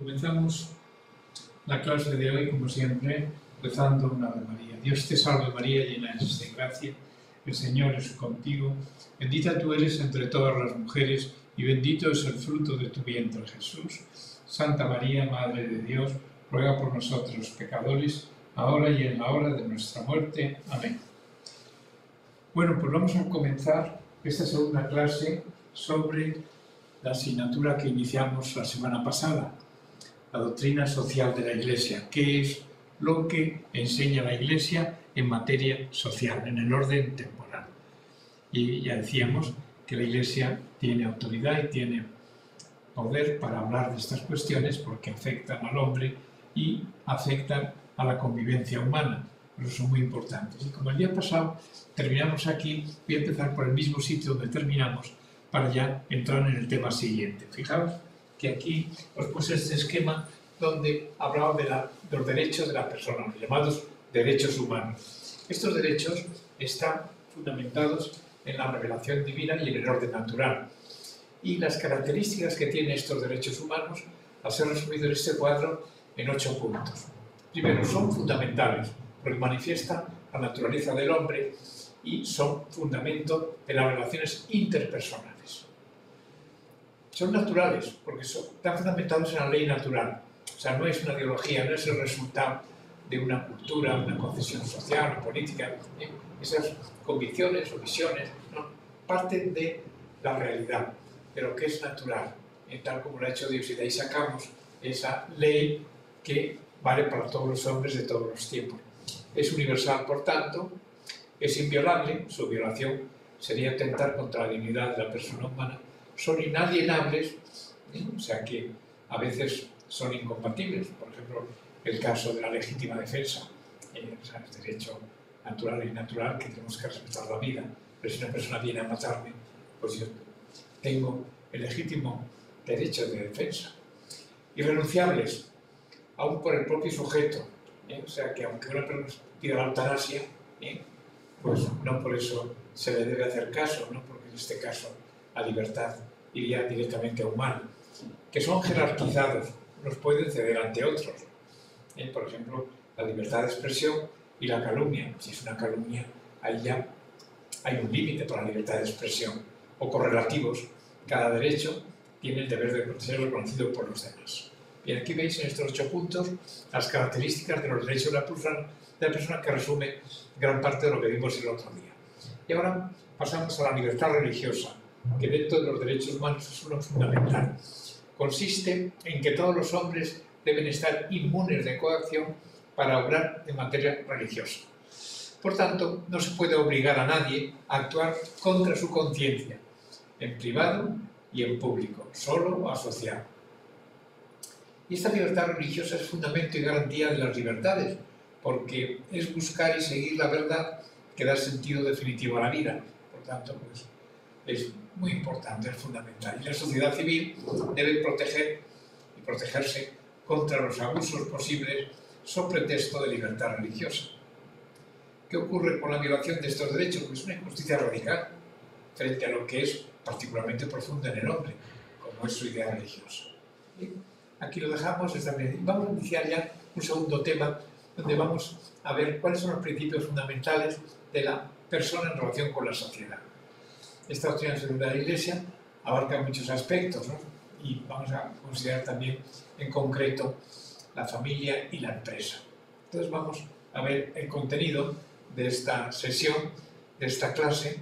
Comenzamos la clase de hoy, como siempre, rezando una Ave María. Dios te salve María, llena eres de gracia, el Señor es contigo. Bendita tú eres entre todas las mujeres y bendito es el fruto de tu vientre, Jesús. Santa María, Madre de Dios, ruega por nosotros los pecadores, ahora y en la hora de nuestra muerte. Amén. Bueno, pues vamos a comenzar esta segunda clase sobre la asignatura que iniciamos la semana pasada, la doctrina social de la Iglesia, que es lo que enseña la Iglesia en materia social, en el orden temporal. Y ya decíamos que la Iglesia tiene autoridad y tiene poder para hablar de estas cuestiones porque afectan al hombre y afectan a la convivencia humana. Pero son muy importantes. Y como el día pasado terminamos aquí, voy a empezar por el mismo sitio donde terminamos para ya entrar en el tema siguiente. Fijaos que aquí os puse este esquema donde hablaba de los derechos de la persona, los llamados derechos humanos. Estos derechos están fundamentados en la revelación divina y en el orden natural. Y las características que tienen estos derechos humanos las he resumido en este cuadro en 8 puntos. Primero, son fundamentales, porque manifiestan la naturaleza del hombre y son fundamento de las relaciones interpersonales. Son naturales, porque están fundamentados en la ley natural. O sea, no es una ideología, no es el resultado de una cultura, una concesión social o política. Esas convicciones o visiones, ¿no?, parten de la realidad, de lo que es natural, tal como lo ha hecho Dios. Y de ahí sacamos esa ley que vale para todos los hombres de todos los tiempos. Es universal, por tanto, es inviolable. Su violación sería atentar contra la dignidad de la persona humana. Son inalienables, o sea que a veces son incompatibles. Por ejemplo, el caso de la legítima defensa, o sea, es derecho natural e innatural que tenemos que respetar la vida. Pero si una persona viene a matarme, pues yo tengo el legítimo derecho de defensa. Irrenunciables, aún por el propio sujeto. O sea que aunque una persona pida la eutanasia, pues no por eso se le debe hacer caso, ¿no? Porque en este caso la libertad iría directamente a humano. Que son jerarquizados, unos pueden ceder ante otros. Por ejemplo, la libertad de expresión y la calumnia. Si es una calumnia, ahí ya hay un límite para la libertad de expresión. O correlativos, cada derecho tiene el deber de ser reconocido por los demás. Bien, aquí veis en estos 8 puntos las características de los derechos de la persona que resume gran parte de lo que vimos el otro día. Y ahora pasamos a la libertad religiosa, que dentro de los derechos humanos es uno fundamental. Consiste en que todos los hombres deben estar inmunes de coacción para obrar en materia religiosa. Por tanto, no se puede obligar a nadie a actuar contra su conciencia, en privado y en público, solo o asociado. Y esta libertad religiosa es fundamento y garantía de las libertades, porque es buscar y seguir la verdad que da sentido definitivo a la vida. Por tanto, pues, es muy importante, es fundamental. Y la sociedad civil debe proteger y protegerse contra los abusos posibles sobre pretexto de libertad religiosa. ¿Qué ocurre con la violación de estos derechos? Pues una injusticia radical frente a lo que es particularmente profundo en el hombre, como es su idea religiosa. Aquí lo dejamos. Vamos a iniciar ya un segundo tema donde vamos a ver cuáles son los principios fundamentales de la persona en relación con la sociedad. Esta doctrina social de la Iglesia abarca muchos aspectos, ¿no? Y vamos a considerar también en concreto la familia y la empresa. Entonces vamos a ver el contenido de esta sesión, de esta clase,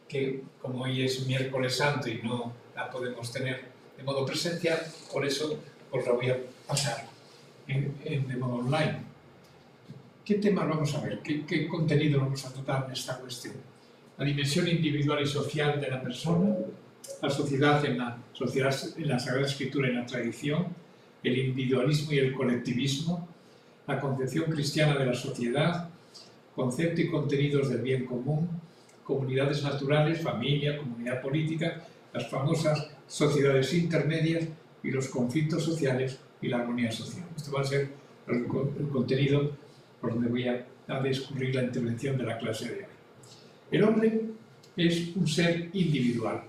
que como hoy es miércoles santo y no la podemos tener de modo presencial, por eso os la voy a pasar de modo online. ¿Qué temas vamos a ver? ¿Qué contenido vamos a tratar en esta cuestión? La dimensión individual y social de la persona, la sociedad en la Sagrada Escritura y en la tradición, el individualismo y el colectivismo, la concepción cristiana de la sociedad, concepto y contenidos del bien común, comunidades naturales, familia, comunidad política, las famosas sociedades intermedias y los conflictos sociales y la armonía social. Esto va a ser el contenido por donde voy a discurrir la intervención de la clase de hoy. El hombre es un ser individual,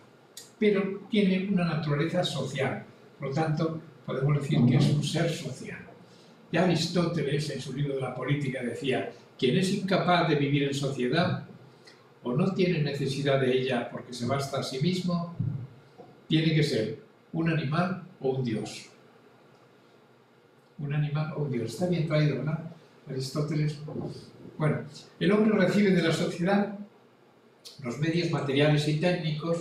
pero tiene una naturaleza social, Por lo tanto, podemos decir que es un ser social. Ya Aristóteles, en su libro de la política, decía: quien es incapaz de vivir en sociedad o no tiene necesidad de ella porque se basta a sí mismo, tiene que ser un animal o un dios. Un animal o un dios. Está bien traído, ¿verdad? Aristóteles. Bueno, el hombre recibe de la sociedad los medios materiales y técnicos,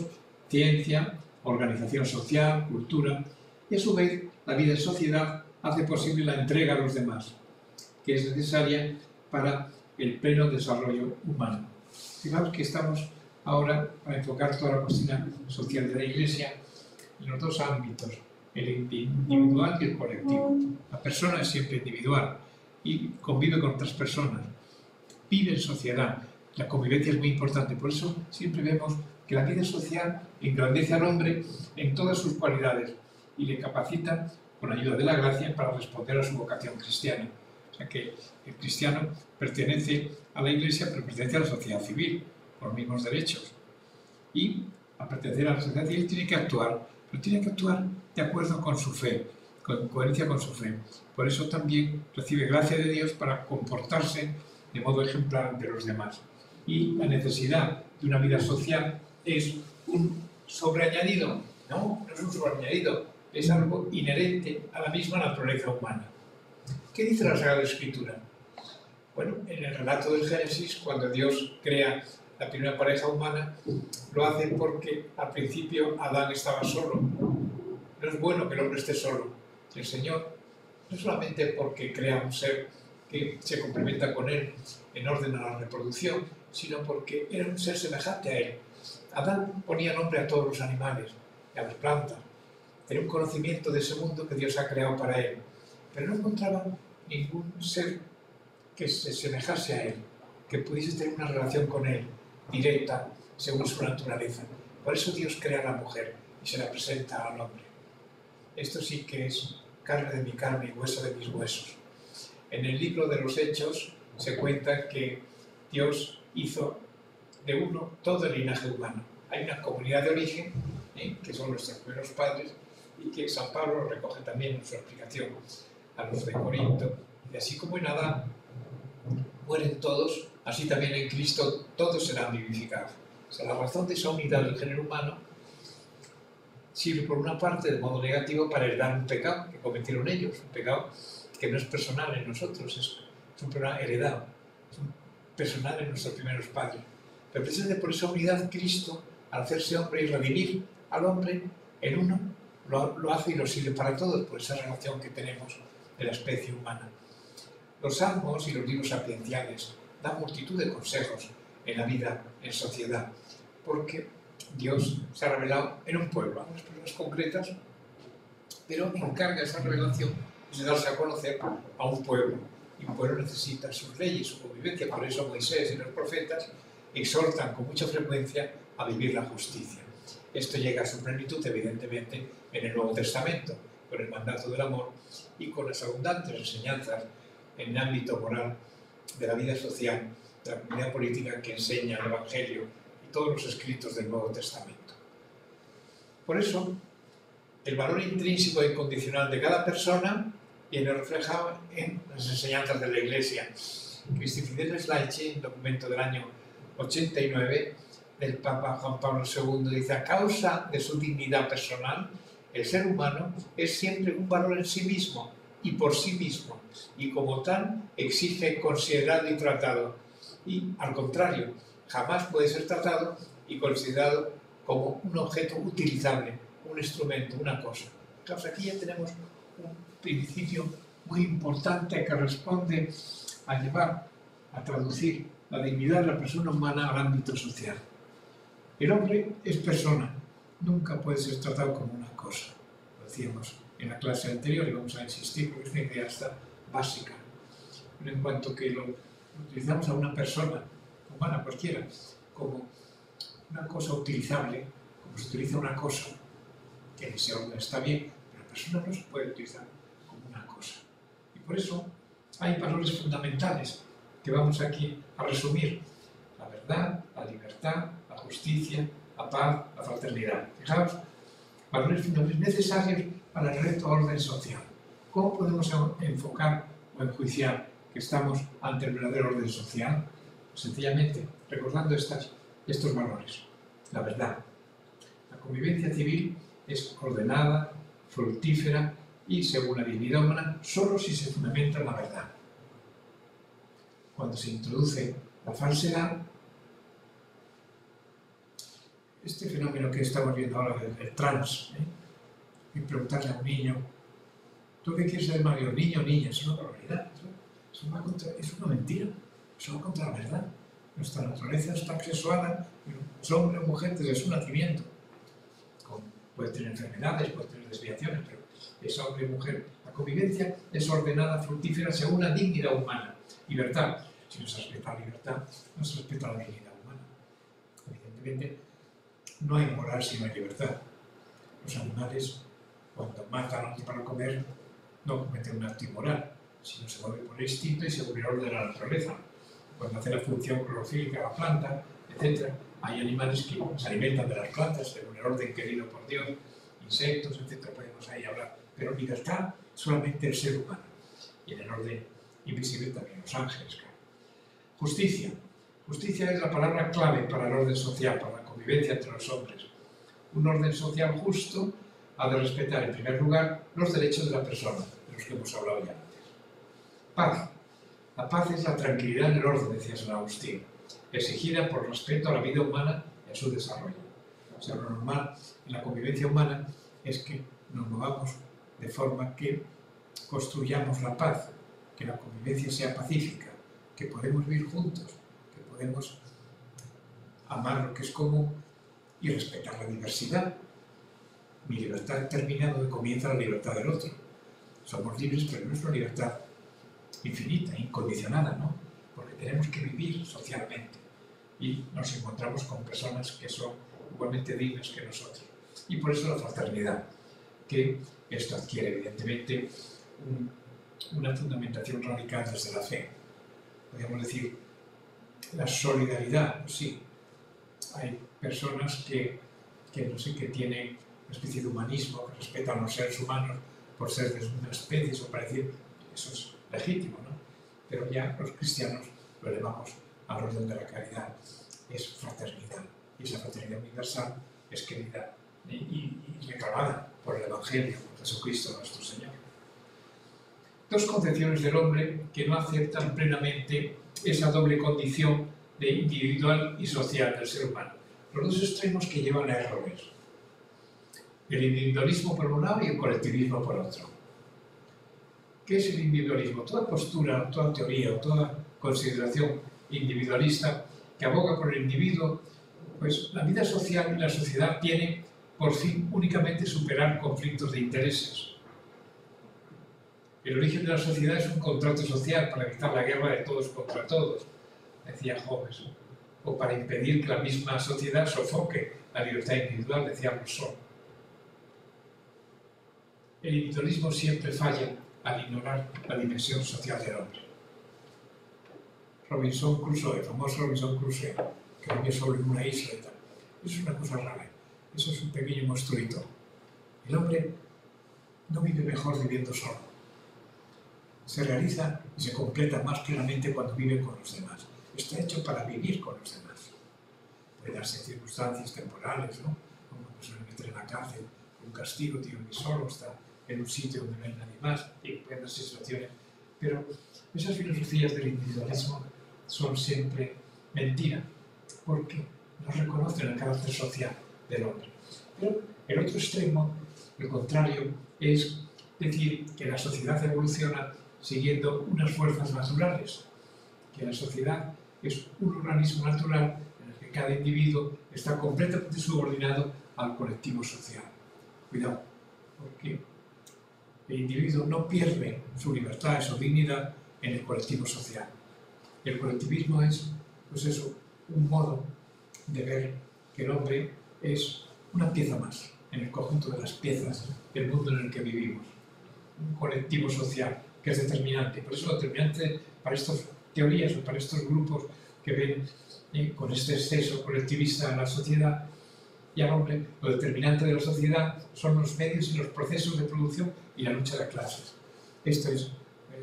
ciencia, organización social, cultura, y a su vez la vida en sociedad hace posible la entrega a los demás, que es necesaria para el pleno desarrollo humano. Fijaos que estamos ahora para enfocar toda la cuestión social de la Iglesia en los dos ámbitos, el individual y el colectivo. La persona es siempre individual y convive con otras personas, vive en sociedad. La convivencia es muy importante, por eso siempre vemos que la vida social engrandece al hombre en todas sus cualidades y le capacita con ayuda de la gracia para responder a su vocación cristiana. O sea que el cristiano pertenece a la Iglesia, pero pertenece a la sociedad civil, con los mismos derechos. Y al pertenecer a la sociedad civil tiene que actuar, pero tiene que actuar de acuerdo con su fe, con coherencia con su fe. Por eso también recibe gracia de Dios para comportarse de modo ejemplar ante los demás. Y la necesidad de una vida social es un sobreañadido. No es un sobreañadido, es algo inherente a la misma naturaleza humana. ¿Qué dice la Sagrada Escritura? Bueno, en el relato del Génesis, cuando Dios crea la primera pareja humana, lo hace porque al principio Adán estaba solo. No es bueno que el hombre esté solo. El Señor, no solamente porque crea un ser que se complementa con él en orden a la reproducción, sino porque era un ser semejante a él. Adán ponía nombre a todos los animales y a las plantas. Tenía un conocimiento de ese mundo que Dios ha creado para él, pero no encontraba ningún ser que se semejase a él, que pudiese tener una relación con él directa según su naturaleza. Por eso Dios crea a la mujer y se la presenta al hombre. Esto sí que es carne de mi carne y hueso de mis huesos. En el libro de los Hechos se cuenta que Dios hizo de uno todo el linaje humano. Hay una comunidad de origen, que son nuestros primeros padres, y que San Pablo lo recoge también en su explicación a los de Corinto. Y así como en Adán mueren todos, así también en Cristo todos serán vivificados. O sea, la razón de esa unidad del género humano sirve por una parte de modo negativo para heredar un pecado que cometieron ellos, un pecado que no es personal en nosotros, es un problema heredado, es un personal en nuestros primeros padres. Pero precisamente por esa unidad, Cristo, al hacerse hombre y redimir al hombre en uno, lo hace y lo sirve para todos, por esa relación que tenemos de la especie humana. Los salmos y los libros sapienciales dan multitud de consejos en la vida en sociedad, porque Dios se ha revelado en un pueblo, a unas personas concretas, pero encarga esa revelación de darse a conocer a un pueblo. Y un pueblo necesita sus leyes, su convivencia. Por eso Moisés y los profetas exhortan con mucha frecuencia a vivir la justicia. Esto llega a su plenitud, evidentemente, en el Nuevo Testamento, con el mandato del amor y con las abundantes enseñanzas en el ámbito moral de la vida social, de la comunidad política que enseña el Evangelio y todos los escritos del Nuevo Testamento. Por eso, el valor intrínseco e incondicional de cada persona viene reflejado en las enseñanzas de la Iglesia. Christi Fideles Laici, un documento del año 89 del Papa Juan Pablo II, dice: a causa de su dignidad personal, el ser humano es siempre un valor en sí mismo y por sí mismo, y como tal exige considerado y tratado. Y al contrario, jamás puede ser tratado y considerado como un objeto utilizable, un instrumento, una cosa. Entonces aquí ya tenemos un principio muy importante que responde a llevar, a traducir la dignidad de la persona humana al ámbito social. El hombre es persona, nunca puede ser tratado como una cosa. Lo decíamos en la clase anterior y vamos a insistir porque es una idea hasta básica. Pero en cuanto que lo utilizamos a una persona humana cualquiera como una cosa utilizable, como se utiliza una cosa, que en ese orden está bien, pero la persona no se puede utilizar como una cosa. Y por eso hay valores fundamentales que vamos aquí a resumir: la verdad, la libertad, la justicia, la paz, la fraternidad. Fijaos, valores fundamentales necesarios para el recto orden social. ¿Cómo podemos enfocar o enjuiciar que estamos ante el verdadero orden social? Sencillamente recordando estos valores. La verdad. La convivencia civil es ordenada, fructífera y, según la dignidad humana, solo si se fundamenta en la verdad. Cuando se introduce la falsedad, este fenómeno que estamos viendo ahora del trans, y preguntarle a un niño, ¿tú qué quieres ser mayor, niño o niña? Es una barbaridad, es una mentira, eso va contra la verdad. Nuestra naturaleza está asexuada, es hombre o mujer desde su nacimiento. Puede tener enfermedades, puede tener desviaciones, pero es hombre y mujer. La convivencia es ordenada, fructífera, según la dignidad humana. Libertad. Si no se respeta la libertad, no se respeta la dignidad humana. Evidentemente, no hay moral si no hay libertad. Los animales, cuando matan a otro para comer, no cometen un acto inmoral, sino se mueven por el instinto y según el orden de la naturaleza. Cuando hace la función clorofílica de la planta, etc., hay animales que se alimentan de las plantas según el orden querido por Dios, insectos, etc., podemos ahí hablar. Pero libertad solamente el ser humano. Y en el orden invisible también los ángeles. Claro. Justicia. Justicia es la palabra clave para el orden social, para la convivencia entre los hombres. Un orden social justo ha de respetar, en primer lugar, los derechos de la persona, de los que hemos hablado ya antes. Paz. La paz es la tranquilidad en el orden, decía San Agustín, exigida por respeto a la vida humana y a su desarrollo. O sea, lo normal en la convivencia humana es que nos movamos de forma que construyamos la paz, que la convivencia sea pacífica, que podemos vivir juntos, que podemos amar lo que es común y respetar la diversidad. Mi libertad termina donde comienza la libertad del otro. Somos libres, pero no es una libertad infinita, incondicionada, ¿no? Porque tenemos que vivir socialmente y nos encontramos con personas que son igualmente dignas que nosotros. Y por eso la fraternidad, que esto adquiere evidentemente una fundamentación radical desde la fe. Podríamos decir, la solidaridad, pues sí, hay personas que no sé, que tienen una especie de humanismo, que respetan a los seres humanos por ser de una especie o parecido, eso es legítimo, ¿no? Pero ya los cristianos lo elevamos al orden de la caridad, es fraternidad, y esa fraternidad universal es querida y reclamada por el Evangelio, por Jesucristo nuestro Señor. Dos concepciones del hombre que no aceptan plenamente esa doble condición de individual y social del ser humano. Los dos extremos que llevan a errores. El individualismo por un lado y el colectivismo por otro. ¿Qué es el individualismo? Toda postura, toda teoría o toda consideración individualista que aboga por el individuo, pues la vida social y la sociedad tienen por fin únicamente superar conflictos de intereses. El origen de la sociedad es un contrato social para evitar la guerra de todos contra todos, decía Hobbes, o para impedir que la misma sociedad sofoque la libertad individual, decía Rousseau. El individualismo siempre falla al ignorar la dimensión social del hombre. Robinson Crusoe, el famoso Robinson Crusoe, que vive solo en una isla y tal. Eso es una cosa rara, eso es un pequeño monstruito. El hombre no vive mejor viviendo solo. Se realiza y se completa más plenamente cuando vive con los demás. Está hecho para vivir con los demás. Puede darse circunstancias temporales, ¿no? Como una persona que entra en la cárcel, un castigo, tiene que vivir solo, está en un sitio donde no hay nadie más, y pueden darse situaciones. Pero esas filosofías del individualismo son siempre mentira, porque no reconocen el carácter social del hombre. Pero el otro extremo, el contrario, es decir que la sociedad evoluciona siguiendo unas fuerzas naturales, que la sociedad es un organismo natural en el que cada individuo está completamente subordinado al colectivo social. Cuidado, porque el individuo no pierde su libertad y su dignidad en el colectivo social. El colectivismo es, pues eso, un modo de ver que el hombre es una pieza más en el conjunto de las piezas del mundo en el que vivimos. Un colectivo social que es determinante. Por eso lo determinante para estas teorías o para estos grupos que ven con este exceso colectivista en la sociedad y al hombre lo determinante de la sociedad son los medios y los procesos de producción y la lucha de clases. Esto es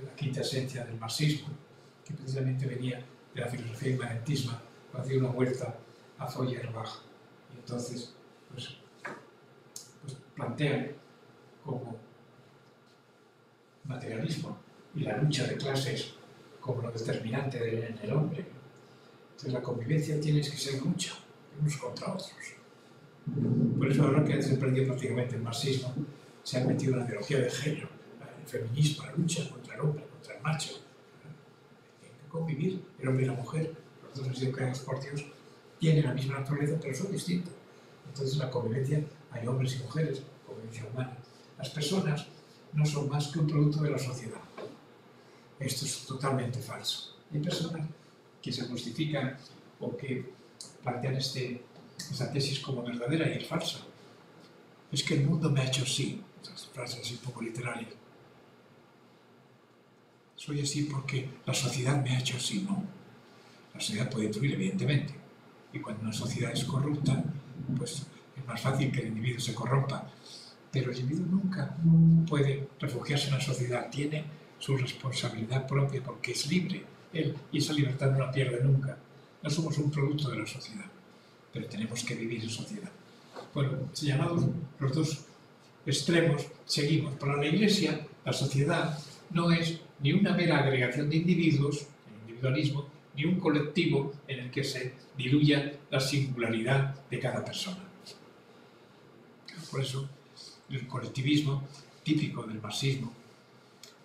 la quinta esencia del marxismo, que precisamente venía de la filosofía inmanentisma, cuando hacía una vuelta a Feuerbach. Y entonces, pues plantean como materialismo y la lucha de clases como lo determinante en el hombre. Entonces la convivencia tiene que ser lucha, unos contra otros. Por eso ahora que se perdió prácticamente el marxismo, se ha metido en la ideología de género, el feminismo, la lucha contra el hombre, contra el macho. Tienen que convivir el hombre y la mujer. Los dos han sido creados por Dios, tienen la misma naturaleza, pero son distintos. Entonces la convivencia, hay hombres y mujeres, convivencia humana. Las personas no son más que un producto de la sociedad. Esto es totalmente falso. Hay personas que se justifican o que plantean esta tesis como verdadera y es falsa. Es que el mundo me ha hecho así. Esas frases así un poco literarias. Soy así porque la sociedad me ha hecho así, ¿no? La sociedad puede influir, evidentemente. Y cuando una sociedad es corrupta, pues es más fácil que el individuo se corrompa. Pero el individuo nunca puede refugiarse en la sociedad. Tiene su responsabilidad propia porque es libre. Él, y esa libertad no la pierde nunca. No somos un producto de la sociedad, pero tenemos que vivir en sociedad. Bueno, señalados los dos extremos, seguimos. Para la Iglesia, la sociedad no es ni una mera agregación de individuos, el individualismo, ni un colectivo en el que se diluya la singularidad de cada persona. Por eso, el colectivismo típico del marxismo,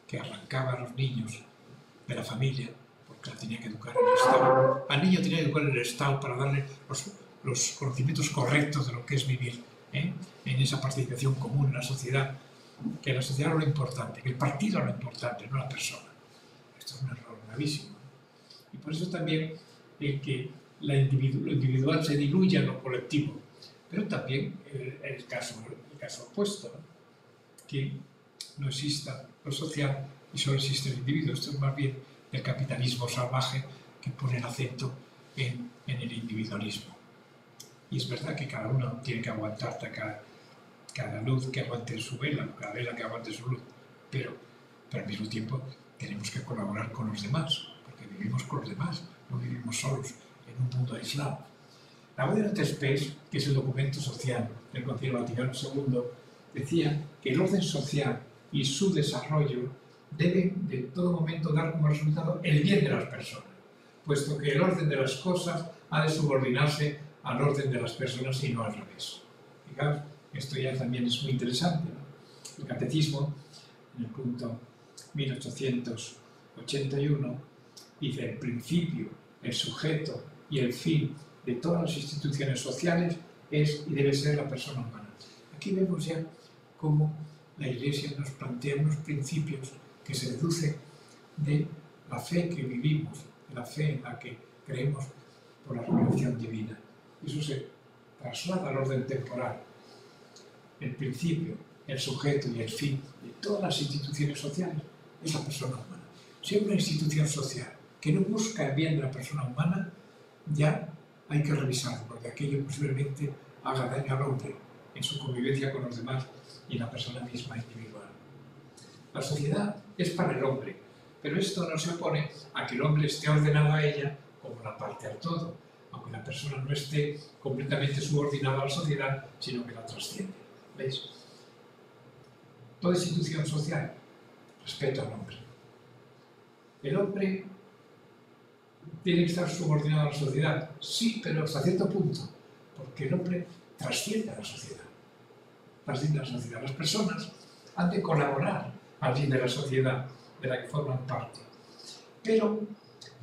que arrancaba a los niños de la familia, porque la tenía que educar en el Estado. Al niño tenía que educar en el Estado para darle los conocimientos correctos de lo que es vivir en esa participación común en la sociedad, que la sociedad era lo importante, que el partido era lo importante, no la persona. Esto es un error gravísimo. Y por eso también el que lo individual se diluya en lo colectivo, pero también el caso opuesto, ¿no? Que no exista lo social y solo existe el individuo. Esto es más bien el capitalismo salvaje que pone el acento en el individualismo. Y es verdad que cada uno tiene que aguantar cada luz que aguante su vela, cada vela que aguante su luz, pero al mismo tiempo tenemos que colaborar con los demás, porque vivimos con los demás, no vivimos solos en un mundo aislado. La Gaudium et Spes, que es el documento social del Concilio Vaticano II, decía que el orden social y su desarrollo deben de todo momento dar como resultado el bien de las personas, puesto que el orden de las cosas ha de subordinarse al orden de las personas y no al revés. Fijaos, esto ya también es muy interesante, ¿no? El Catecismo, en el punto 1881, dice: el principio, el sujeto y el fin de todas las instituciones sociales es y debe ser la persona humana. Aquí vemos ya cómo la Iglesia nos plantea unos principios que se deducen de la fe que vivimos, de la fe en la que creemos por la revelación divina. Eso se traslada al orden temporal. El principio, el sujeto y el fin de todas las instituciones sociales es la persona humana. Si hay una institución social que no busca el bien de la persona humana, ya hay que revisarlo, porque aquello posiblemente haga daño al hombre en su convivencia con los demás y en la persona misma individual. La sociedad es para el hombre, pero esto no se opone a que el hombre esté ordenado a ella como la parte al todo, aunque la persona no esté completamente subordinada a la sociedad, sino que la trasciende. ¿Veis? Toda institución social, respeto al hombre. El hombre tiene que estar subordinado a la sociedad, sí, pero hasta cierto punto, porque el hombre trasciende a la sociedad. Trasciende a la sociedad. Las personas han de colaborar al bien de la sociedad de la que forman parte. Pero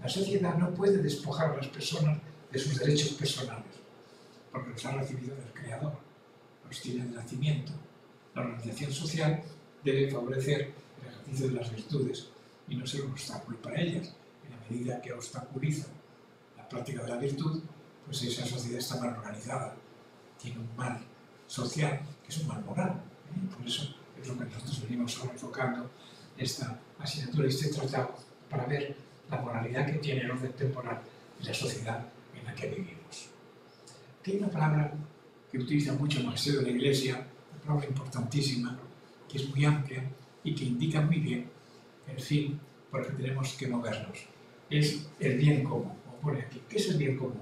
la sociedad no puede despojar a las personas de sus derechos personales, porque los ha recibido del Creador, los tiene de nacimiento. La organización social debe favorecer el ejercicio de las virtudes y no ser un obstáculo para ellas. En la medida que obstaculiza la práctica de la virtud, pues esa sociedad está mal organizada, tiene un mal social, que es un mal moral. Por eso es lo que nosotros venimos ahora enfocando esta asignatura y este tratado, para ver la moralidad que tiene el orden temporal y la sociedad en la que vivimos. Aquí hay una palabra que utiliza mucho el magisterio de la Iglesia, una palabra importantísima, que es muy amplia y que indica muy bien el fin por el que tenemos que movernos. Es el bien común, como pone aquí. ¿Qué es el bien común?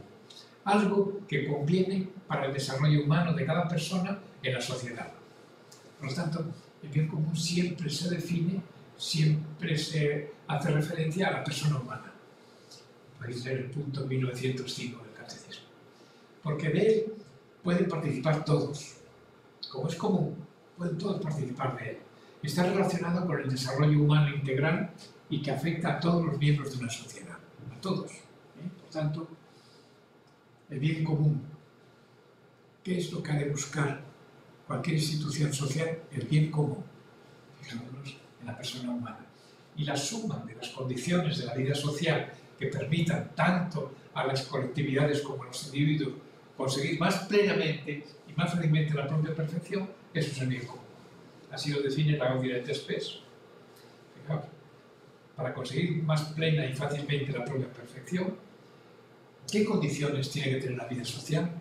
Algo que conviene para el desarrollo humano de cada persona en la sociedad. Por lo tanto, el bien común siempre se define, siempre se hace referencia a la persona humana. Podéis leer el punto 1905 del Catecismo. Porque de él pueden participar todos. Como es común, pueden todos participar de él. Está relacionado con el desarrollo humano integral y que afecta a todos los miembros de una sociedad. A todos. Por tanto, el bien común. ¿Qué es lo que ha de buscar cualquier institución social? El bien común. Fijémonos en la persona humana. Y la suma de las condiciones de la vida social que permitan tanto a las colectividades como a los individuos conseguir más plenamente y más fácilmente la propia perfección, eso es el bien común. Así lo define la Gaudium et Spes. Fijaos, para conseguir más plena y fácilmente la propia perfección, ¿qué condiciones tiene que tener la vida social?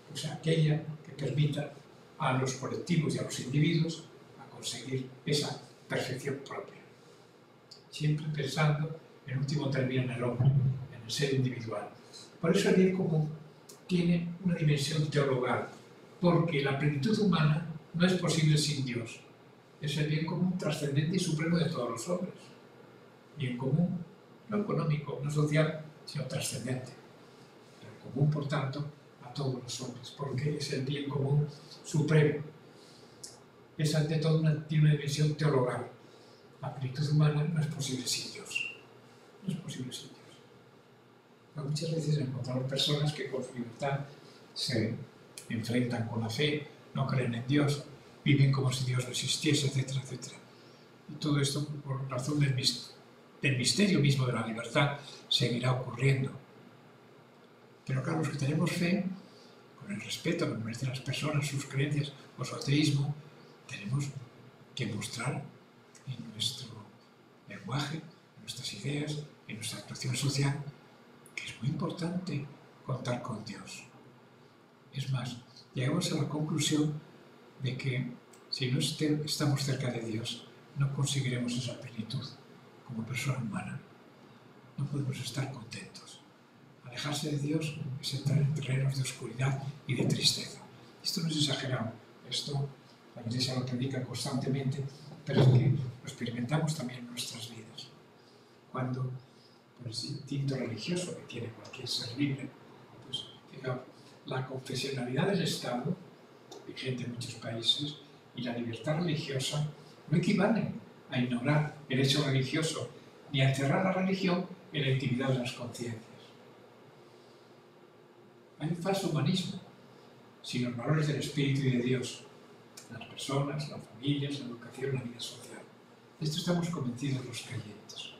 Pues aquella que permita a los colectivos y a los individuos a conseguir esa perfección propia. Siempre pensando, en último término, en el hombre, en el ser individual. Por eso el bien común tiene una dimensión teologal, porque la plenitud humana no es posible sin Dios. Es el bien común trascendente y supremo de todos los hombres. Bien común, no económico, no social, sino trascendente. Pero común, por tanto, a todos los hombres, porque es el bien común supremo. Es ante todo tiene una dimensión teologal. La plenitud humana no es posible sin Dios. No es posible sin Dios. Pero muchas veces encontramos personas que con su libertad se enfrentan con la fe, no creen en Dios, viven como si Dios no existiese, etcétera, etcétera. Y todo esto, por razón del misterio mismo de la libertad, seguirá ocurriendo. Pero claro, los que tenemos fe, con el respeto que merecen las personas, sus creencias o su ateísmo, tenemos que mostrar en nuestro lenguaje, en nuestras ideas, en nuestra actuación social, que es muy importante contar con Dios. Es más, llegamos a la conclusión de que si no estamos cerca de Dios, no conseguiremos esa plenitud como persona humana. No podemos estar contentos. Alejarse de Dios es entrar en terrenos de oscuridad y de tristeza. Esto no es exagerado. Esto la Iglesia lo predica constantemente, pero es que lo experimentamos también en nuestras vidas. Cuando, por el instinto religioso que tiene cualquier ser libre, pues, fijaos, la confesionalidad del Estado, vigente en muchos países, y la libertad religiosa no equivalen a ignorar el hecho religioso ni a encerrar la religión en la intimidad de las conciencias. Hay un falso humanismo sin los valores del Espíritu y de Dios, las personas, las familias, la educación, la vida social. De esto estamos convencidos los creyentes.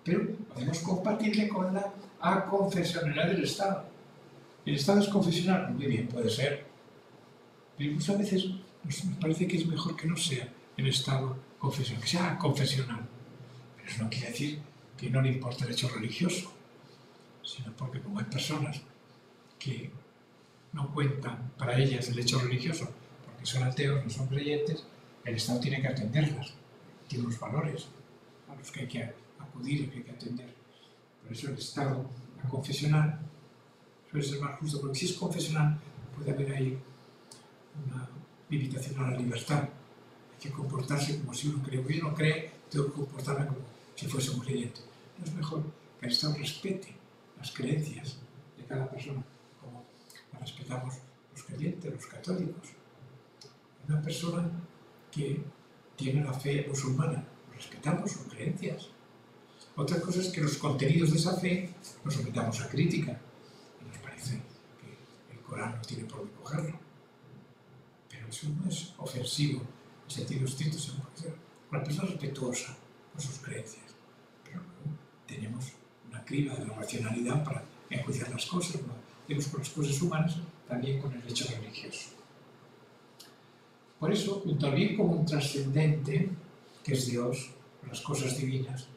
Pero podemos compartirle con la aconfesionalidad del Estado. ¿El Estado es confesional? Muy bien, puede ser. Pero muchas veces nos parece que es mejor que no sea el Estado confesional, que sea confesional. Pero eso no quiere decir que no le importa el hecho religioso, sino porque como hay personas que no cuentan para ellas el hecho religioso, porque son ateos, no son creyentes, el Estado tiene que atenderlas. Tiene unos valores a los que hay que acudir y que hay que atender. Por eso el Estado confesional suele ser más justo, porque si es confesional puede haber ahí una limitación a la libertad. Hay que comportarse como si uno cree. Yo no cree, tengo que comportarme como si fuese un creyente. No es mejor que el Estado respete las creencias de cada persona, como las respetamos los creyentes, los católicos. Una persona que tiene la fe musulmana, respetamos sus creencias. Otra cosa es que los contenidos de esa fe los sometamos a crítica. Y nos parece que el Corán no tiene por qué cogerlo. Pero eso no es ofensivo en sentido estricto, sino que es una persona respetuosa con sus creencias. Pero luego tenemos una criba de la racionalidad para enjuiciar las cosas, no tenemos con las cosas humanas, también con el hecho religioso. Por eso, junto al bien común trascendente, que es Dios, las cosas divinas,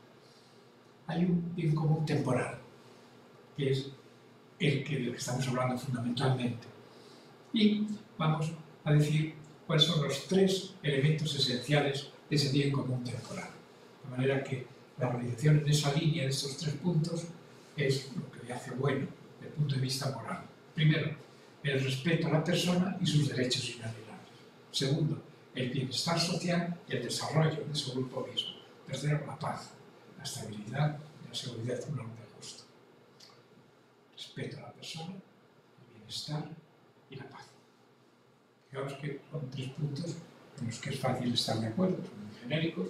hay un bien común temporal, que es el del que estamos hablando fundamentalmente. Y vamos a decir cuáles son los 3 elementos esenciales de ese bien común temporal. De manera que la organización en esa línea de estos 3 puntos es lo que le hace bueno desde el punto de vista moral. Primero, el respeto a la persona y sus derechos inalienables. Segundo, el bienestar social y el desarrollo de su grupo mismo. Tercero, la paz, la estabilidad y la seguridad de un orden justo. Respeto a la persona, el bienestar y la paz. Fijaos que son 3 puntos en los que es fácil estar de acuerdo, son muy genéricos,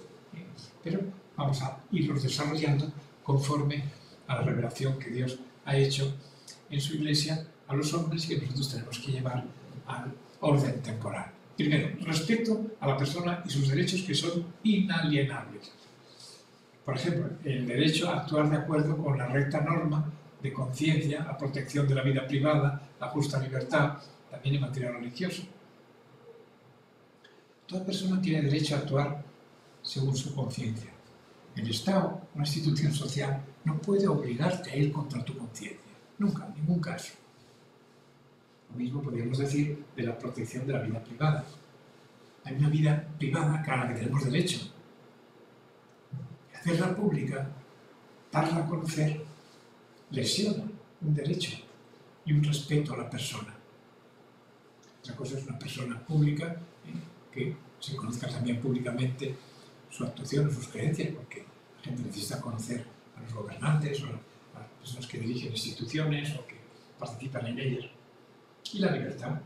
pero vamos a irlos desarrollando conforme a la revelación que Dios ha hecho en su Iglesia a los hombres y que nosotros tenemos que llevar al orden temporal. Primero, respeto a la persona y sus derechos que son inalienables. Por ejemplo, el derecho a actuar de acuerdo con la recta norma de conciencia, la protección de la vida privada, la justa libertad, también en materia religiosa. Toda persona tiene derecho a actuar según su conciencia. El Estado, una institución social, no puede obligarte a ir contra tu conciencia. Nunca, en ningún caso. Lo mismo podríamos decir de la protección de la vida privada. Hay una vida privada a la que tenemos derecho. Hacerla pública, darla a conocer, lesiona un derecho y un respeto a la persona. Otra cosa es una persona pública que se conozca también públicamente su actuación o sus creencias, porque la gente necesita conocer a los gobernantes o a las personas que dirigen instituciones o que participan en ellas. Y la libertad,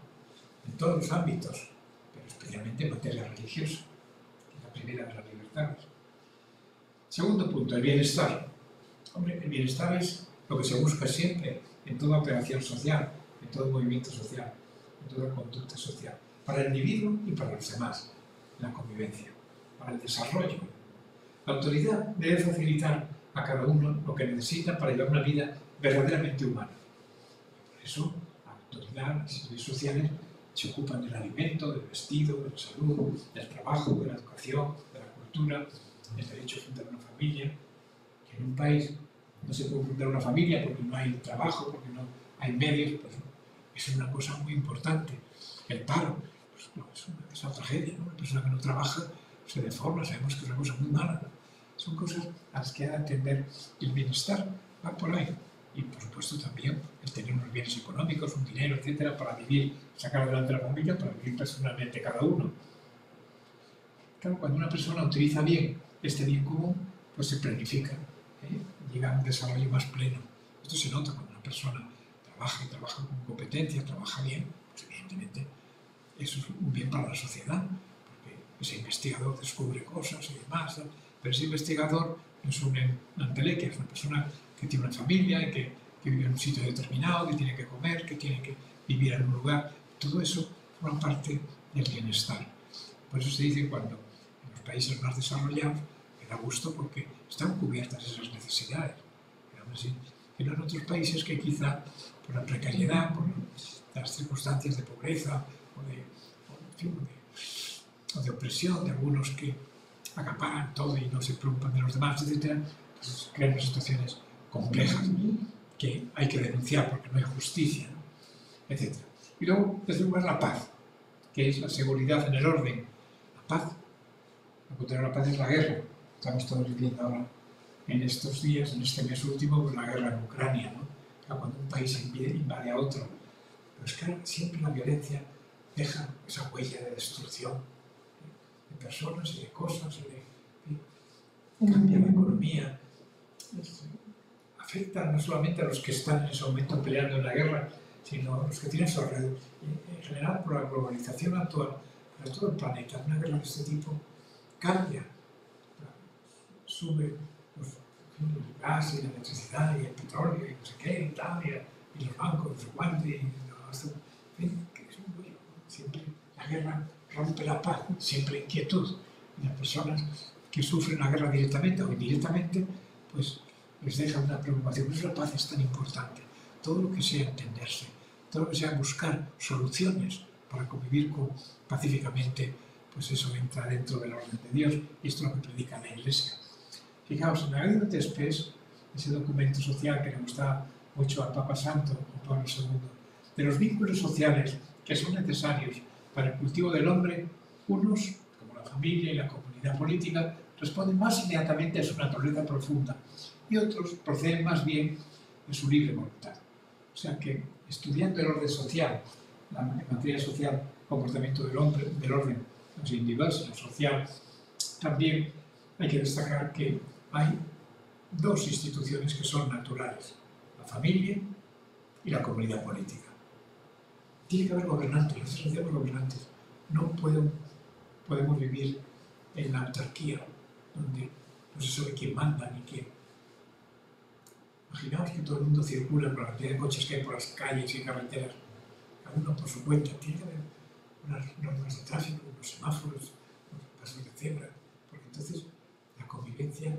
en todos los ámbitos, pero especialmente en materia religiosa, que es la primera de las libertades. Segundo punto, el bienestar. Hombre, el bienestar es lo que se busca siempre en toda operación social, en todo movimiento social, en toda conducta social, para el individuo y para los demás, en la convivencia, para el desarrollo. La autoridad debe facilitar a cada uno lo que necesita para llevar una vida verdaderamente humana. Por eso, la autoridad, las instituciones sociales se ocupan del alimento, del vestido, de la salud, del trabajo, de la educación, de la cultura, del derecho a fundar una familia. Que en un país no se puede fundar una familia porque no hay trabajo, porque no hay medios, pues eso es una cosa muy importante. El paro, pues, no, es una tragedia, ¿no? Una persona que no trabaja se deforma, sabemos que es una cosa muy mala. Son cosas a las que ha de atender el bienestar, va por ahí. Y por supuesto también el tener unos bienes económicos, un dinero, etcétera, para vivir, sacar adelante la familia, para vivir personalmente cada uno. Claro, cuando una persona utiliza bien este bien común, pues se planifica, llega a un desarrollo más pleno. Esto se nota cuando una persona trabaja y trabaja con competencia, trabaja bien, pues evidentemente eso es un bien para la sociedad, porque ese investigador descubre cosas y demás, ¿no? Pero ese investigador no es un entelequia, es una persona que tiene una familia y que vive en un sitio determinado, que tiene que comer, que tiene que vivir en un lugar. Todo eso forma parte del bienestar. Por eso se dice cuando en los países más desarrollados me da gusto porque están cubiertas esas necesidades. Pero en otros países que quizá por la precariedad, por las circunstancias de pobreza o de opresión de algunos que acaparan todo y no se preocupan de los demás, etc., pues crean unas situaciones complejas que hay que denunciar porque no hay justicia, ¿no? Etc. Y luego, en tercer lugar, la paz, que es la seguridad en el orden. La paz, lo contrario a la paz es la guerra. Estamos todos viviendo ahora en estos días, en este mes último, pues la guerra en Ucrania, ¿no? Cuando un país invade a otro. Pero es que siempre la violencia deja esa huella de destrucción de personas y de cosas, cambia la economía, afecta no solamente a los que están en ese momento peleando en la guerra, sino a los que tienen su alrededor. En general, por la globalización actual, para todo el planeta, una guerra de este tipo cambia, sube el gas y la electricidad y el petróleo y no sé qué y tal, y los bancos, los guantes, siempre la guerra rompe la paz, siempre inquietud. Y las personas que sufren la guerra directamente o indirectamente, pues les deja una preocupación. Por eso la paz es tan importante. Todo lo que sea entenderse, todo lo que sea buscar soluciones para convivir pacíficamente, pues eso entra dentro del orden de Dios y esto es lo que predica la Iglesia. Fijaos, en la Gaudium et Spes, ese documento social que le gustaba mucho al Papa Santo, Juan Pablo II, de los vínculos sociales que son necesarios para el cultivo del hombre, unos, como la familia y la comunidad política, responden más inmediatamente a su naturaleza profunda y otros proceden más bien de su libre voluntad. O sea que, estudiando el orden social, en materia social, comportamiento del hombre, del orden no solo individual, sino social, también hay que destacar que hay dos instituciones que son naturales, la familia y la comunidad política. Tiene que haber gobernantes, necesitamos gobernantes. No podemos vivir en la autarquía, donde no se sabe quién manda ni quién. Imaginaos que todo el mundo circula por la cantidad de coches que hay por las calles y carreteras, cada uno por su cuenta. Tiene que haber unas normas de tráfico, unos semáforos, unos pasos de cebra, porque entonces la convivencia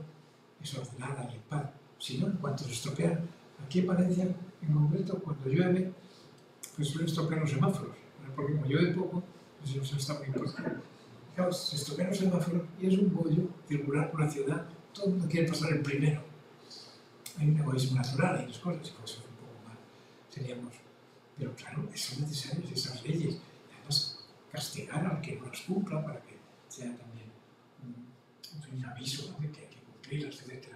es ordenada y en paz. Si no, en cuanto se estropean, aquí en Valencia, en concreto, cuando llueve, pues suelen estropear los semáforos, porque como llueve poco, pues no se está muy importante. Claro, se estropean los semáforos y es un bollo circular por la ciudad, todo el mundo quiere pasar el primero. Hay un egoísmo natural, hay unas cosas y cosas un poco más seríamos. Pero claro, son necesarias esas leyes. Y además, castigar al que no las cumpla para que sea también un aviso, ¿no?, de que hay que cumplirlas, etc.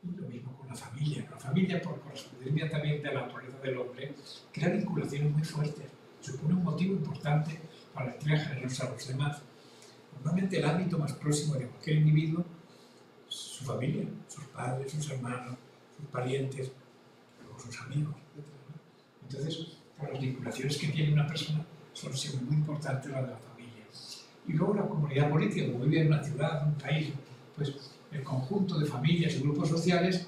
Y lo mismo con la familia. La familia, por corresponder inmediatamente a la naturaleza del hombre, crea vinculaciones muy fuertes. Supone un motivo importante para la entrega generosa a los demás. Normalmente el ámbito más próximo de cualquier individuo es su familia, sus padres, sus hermanos, sus parientes, luego sus amigos, etc. Entonces, por las vinculaciones que tiene una persona, son siempre muy importantes las de la familia. Y luego la comunidad política, como vive en una ciudad, en un país, pues el conjunto de familias y grupos sociales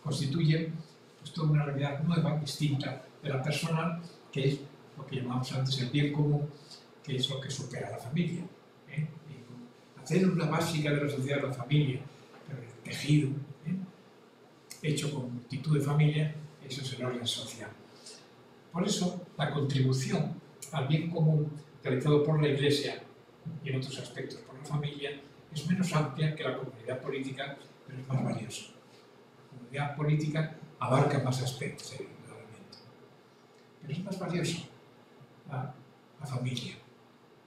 constituyen pues, toda una realidad nueva, distinta de la personal, que es lo que llamamos antes el bien común, que es lo que supera a la familia. La célula básica de la sociedad es la familia, pero el tejido, hecho con multitud de familias, eso es el orden social. Por eso, la contribución al bien común realizado por la Iglesia y en otros aspectos por la familia es menos amplia que la comunidad política, pero es más valiosa. La comunidad política abarca más aspectos, evidentemente. Pero es más valiosa la familia.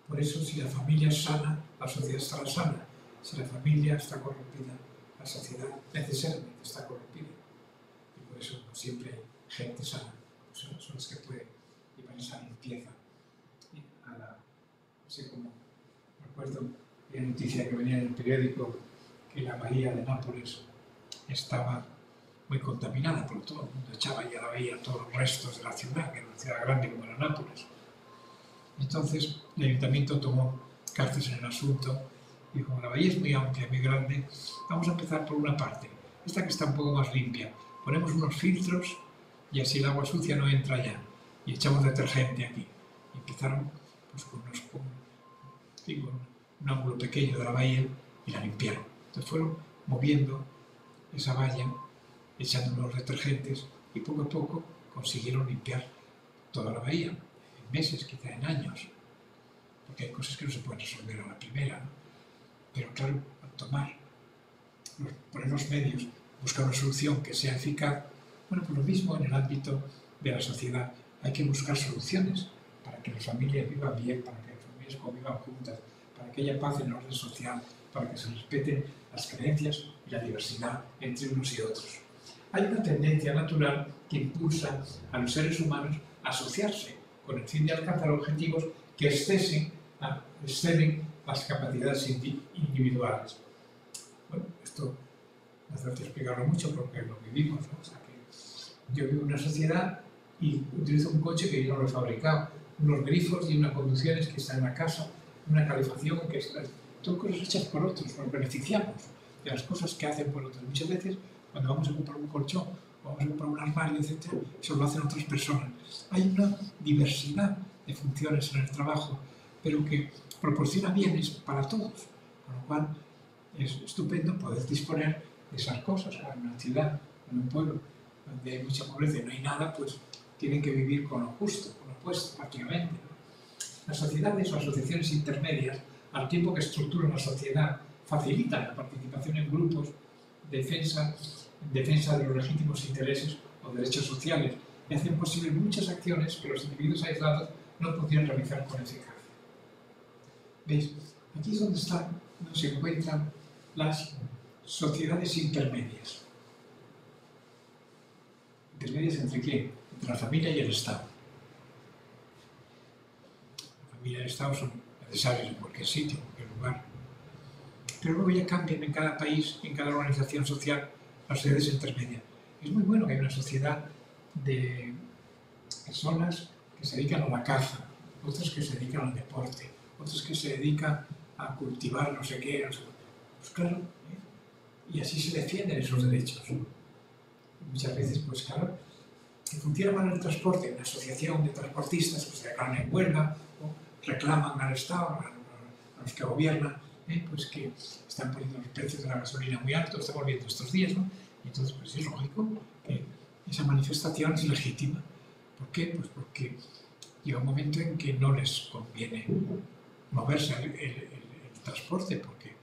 Por eso, si la familia es sana, la sociedad estará sana. Si la familia está corrompida, la sociedad necesariamente está corrompida. Y por eso, siempre hay gente sana. Son las que pueden llevar esa limpieza a la... No sé cómo... Recuerdo la noticia que venía en el periódico que la bahía de Nápoles estaba muy contaminada, porque todo el mundo echaba ya a la bahía todos los restos de la ciudad, que era una ciudad grande como era Nápoles. Entonces el ayuntamiento tomó cartas en el asunto y como la bahía es muy amplia, muy grande, vamos a empezar por una parte, esta que está un poco más limpia. Ponemos unos filtros y así el agua sucia no entra ya. Y echamos detergente aquí. Y empezaron pues, con un ángulo pequeño de la bahía y la limpiaron. Entonces fueron moviendo esa valla, echando unos detergentes y poco a poco consiguieron limpiar toda la bahía. En meses, quizá en años. Porque hay cosas que no se pueden resolver a la primera, ¿no? Pero claro, al poner los medios, buscar una solución que sea eficaz. Bueno, pues lo mismo en el ámbito de la sociedad. Hay que buscar soluciones para que las familias vivan bien, para que las familias convivan juntas, para que haya paz en el orden social, para que se respeten las creencias y la diversidad entre unos y otros. Hay una tendencia natural que impulsa a los seres humanos a asociarse con el fin de alcanzar objetivos que exceden las capacidades individuales. Bueno, esto no hace falta explicarlo mucho porque lo vivimos, ¿no? O sea, que yo vivo en una sociedad y utilizo un coche que yo no lo he fabricado, unos grifos y unas conducciones que están en la casa, una calefacción que está... Son cosas hechas por otros, nos beneficiamos de las cosas que hacen por otros. Muchas veces, cuando vamos a comprar un colchón, vamos a comprar un armario, etc., eso lo hacen otras personas. Hay una diversidad de funciones en el trabajo, pero que proporciona bienes para todos, con lo cual es estupendo poder disponer de esas cosas. En una ciudad, en un pueblo, donde hay mucha pobreza y no hay nada, pues tienen que vivir con lo justo, con lo puesto, prácticamente. Las sociedades o asociaciones intermedias, al tiempo que estructuran la sociedad, facilitan la participación en grupos en defensa de los legítimos intereses o derechos sociales y hacen posible muchas acciones que los individuos aislados no podían realizar con eficacia. ¿Veis? Aquí es donde se encuentran las sociedades intermedias. ¿Intermedias entre quién? Entre la familia y el Estado. La familia y el Estado son necesarios en cualquier sitio, en cualquier lugar. Pero luego ya cambian en cada país, en cada organización social, las sociedades intermedias. Es muy bueno que haya una sociedad de personas que se dedican a la caza, otras que se dedican al deporte, otras que se dedican a cultivar no sé qué, no sé. Pues claro, y así se defienden esos derechos. Muchas veces, pues claro, que funciona mal el transporte, una asociación de transportistas que se declaran en huelga o reclaman al Estado, a los que gobiernan, pues que están poniendo los precios de la gasolina muy altos, estamos viendo estos días, ¿no? Y entonces, pues es lógico que esa manifestación es legítima. ¿Por qué? Pues porque llega un momento en que no les conviene moverse el transporte, porque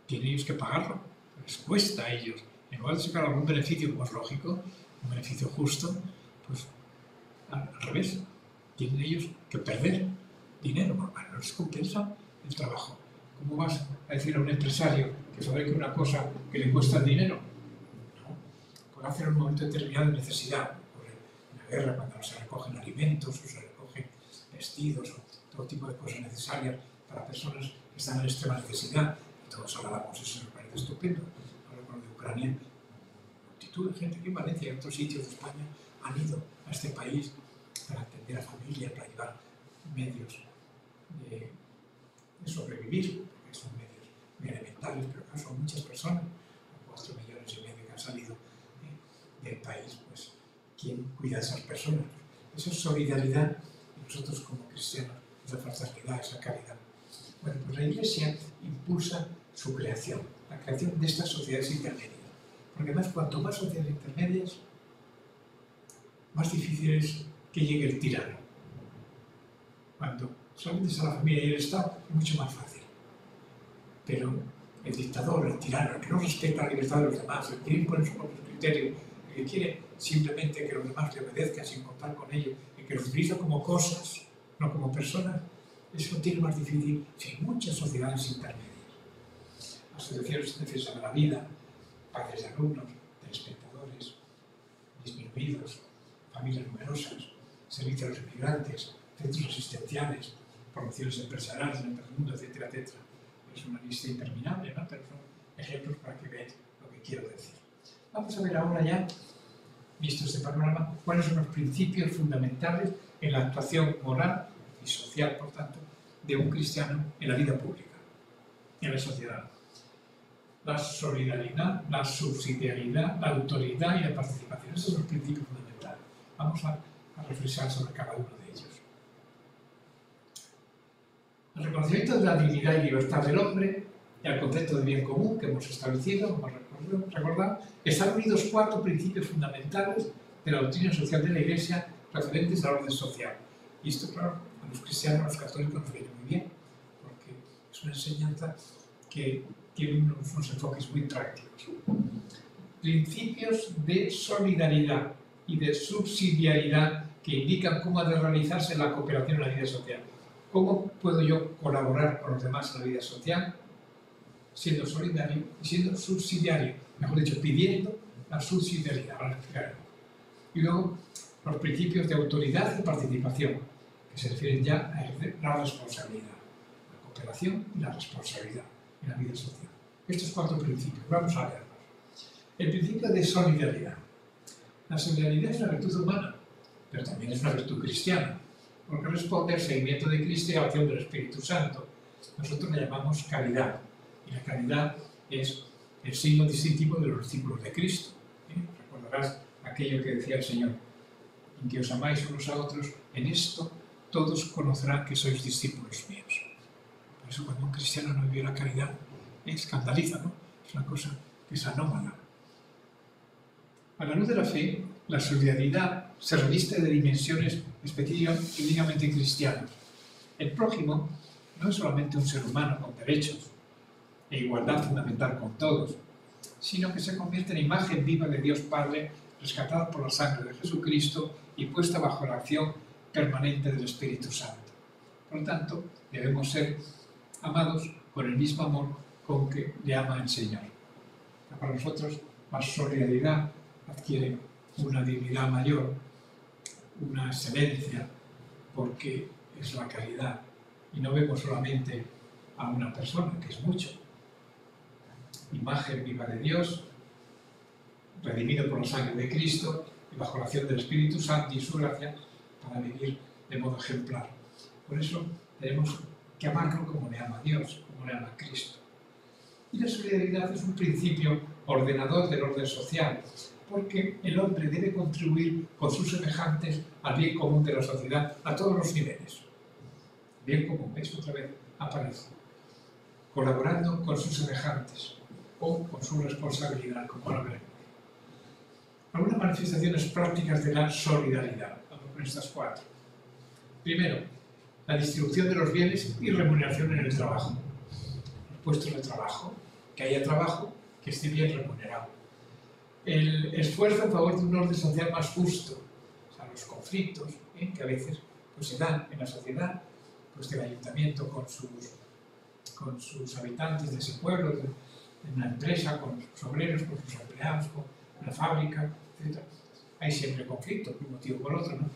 tienen ellos que pagarlo, les cuesta a ellos. En lugar de sacar algún beneficio, como es lógico, un beneficio justo, pues al revés, tienen ellos que perder dinero, porque no les compensa el trabajo. ¿Cómo vas a decir a un empresario que fabrique una cosa que le cuesta el dinero? No, por hacer un momento determinado de necesidad, por la guerra, cuando se recogen alimentos o se recogen vestidos o todo tipo de cosas necesarias para personas que están en extrema necesidad, y todos hablábamos, eso me parece estupendo. Ahora con lo de Ucrania, multitud de gente aquí en Valencia y en otros sitios de España han ido a este país para atender a familias, para llevar medios de sobrevivir, porque son medios muy elementales, pero claro, son muchas personas, 4,5 millones que han salido del país, pues ¿quién cuida a esas personas? Esa es solidaridad, y nosotros como cristianos, esa fraternidad, esa caridad. Bueno, pues la Iglesia impulsa su creación, la creación de estas sociedades intermedias, porque además cuanto más sociedades intermedias, más difícil es que llegue el tirano. Cuando solamente está la familia y el Estado, es mucho más fácil. Pero el dictador, el tirano, el que no respeta la libertad de los demás, el que quiere imponer sus propios criterios, el que quiere simplemente que los demás le obedezcan sin contar con ellos, el que los utiliza como cosas, no como personas, eso tiene más difícil si hay muchas sociedades intermedias. Asociaciones de defensa de la vida, padres de alumnos, de espectadores, disminuidos, familias numerosas, servicios a los inmigrantes, centros asistenciales, promociones empresariales en el mundo, etcétera, etcétera. Es una lista interminable, ¿no? Pero son ejemplos para que veáis lo que quiero decir. Vamos a ver ahora ya, visto este panorama, cuáles son los principios fundamentales en la actuación moral y social, por tanto, de un cristiano en la vida pública, en la sociedad. La solidaridad, la subsidiariedad, la autoridad y la participación. Esos son los principios fundamentales. Vamos a reflexionar sobre cada uno de ellos. El reconocimiento de la dignidad y libertad del hombre y al concepto de bien común que hemos establecido, como recordar, están unidos 4 principios fundamentales de la doctrina social de la Iglesia referentes al orden social. Y esto, claro, a los cristianos, a los católicos nos viene muy bien, porque es una enseñanza que tiene unos enfoques muy prácticos. Principios de solidaridad y de subsidiariedad que indican cómo ha de realizarse la cooperación en la vida social. ¿Cómo puedo yo colaborar con los demás en la vida social? Siendo solidario y siendo subsidiario, mejor dicho, pidiendo la subsidiariedad. Ahora explicaremos. Y luego, los principios de autoridad y participación, que se refieren ya a ejercer la responsabilidad, la cooperación y la responsabilidad en la vida social. Estos 4 principios, vamos a verlos. El principio de solidaridad. La solidaridad es una virtud humana, pero también es una virtud cristiana, porque responde al seguimiento de Cristo y a la acción del Espíritu Santo. Nosotros la llamamos caridad, y la caridad es el signo distintivo de los discípulos de Cristo. Recordarás aquello que decía el Señor: en que os amáis unos a otros, en esto todos conocerán que sois discípulos míos. Por eso cuando un cristiano no vive la caridad, escandaliza, ¿no? Es una cosa que es anómala. A la luz de la fe, la solidaridad se reviste de dimensiones específicamente cristianas. El prójimo no es solamente un ser humano con derechos e igualdad fundamental con todos, sino que se convierte en imagen viva de Dios Padre, rescatada por la sangre de Jesucristo y puesta bajo la acción permanente del Espíritu Santo. Por lo tanto, debemos ser amados con el mismo amor con que le ama el Señor. Para nosotros, la solidaridad adquiere una dignidad mayor, una excelencia, porque es la caridad. Y no vemos solamente a una persona, que es mucho. Imagen viva de Dios, redimido por la sangre de Cristo y bajo la acción del Espíritu Santo y su gracia para vivir de modo ejemplar. Por eso tenemos que amarlo como le ama Dios, como le ama Cristo. Y la solidaridad es un principio ordenador del orden social, porque el hombre debe contribuir con sus semejantes al bien común de la sociedad a todos los niveles. Bien común, ¿veis? Otra vez aparece. Colaborando con sus semejantes o con su responsabilidad, como ahora veremos. Algunas manifestaciones prácticas de la solidaridad. Vamos con estas 4. Primero, la distribución de los bienes y remuneración en el trabajo. Los puestos de trabajo, que haya trabajo, que esté bien remunerado. El esfuerzo en favor de un orden social más justo. O sea, los conflictos que a veces pues, se dan en la sociedad, pues del ayuntamiento con sus habitantes de ese pueblo, en una empresa, con sus obreros, con sus empleados, con la fábrica, etc. Hay siempre conflicto, por un motivo o por otro, ¿no?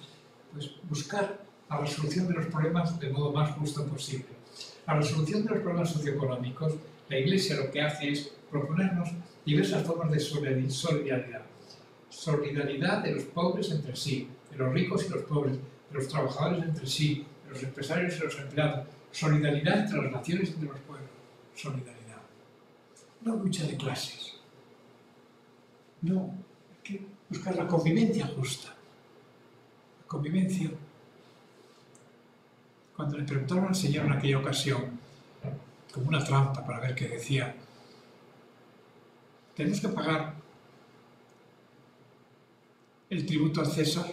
Pues buscar la resolución de los problemas de modo más justo posible. La resolución de los problemas socioeconómicos, la Iglesia lo que hace es proponernos diversas formas de solidaridad. Solidaridad de los pobres entre sí, de los ricos y los pobres, de los trabajadores entre sí, de los empresarios y los empleados. Solidaridad entre las naciones y entre los pueblos. Solidaridad. No lucha de clases. No, hay que buscar la convivencia justa. La convivencia. Cuando le preguntaron al Señor en aquella ocasión, como una trampa para ver qué decía, tenemos que pagar el tributo al César.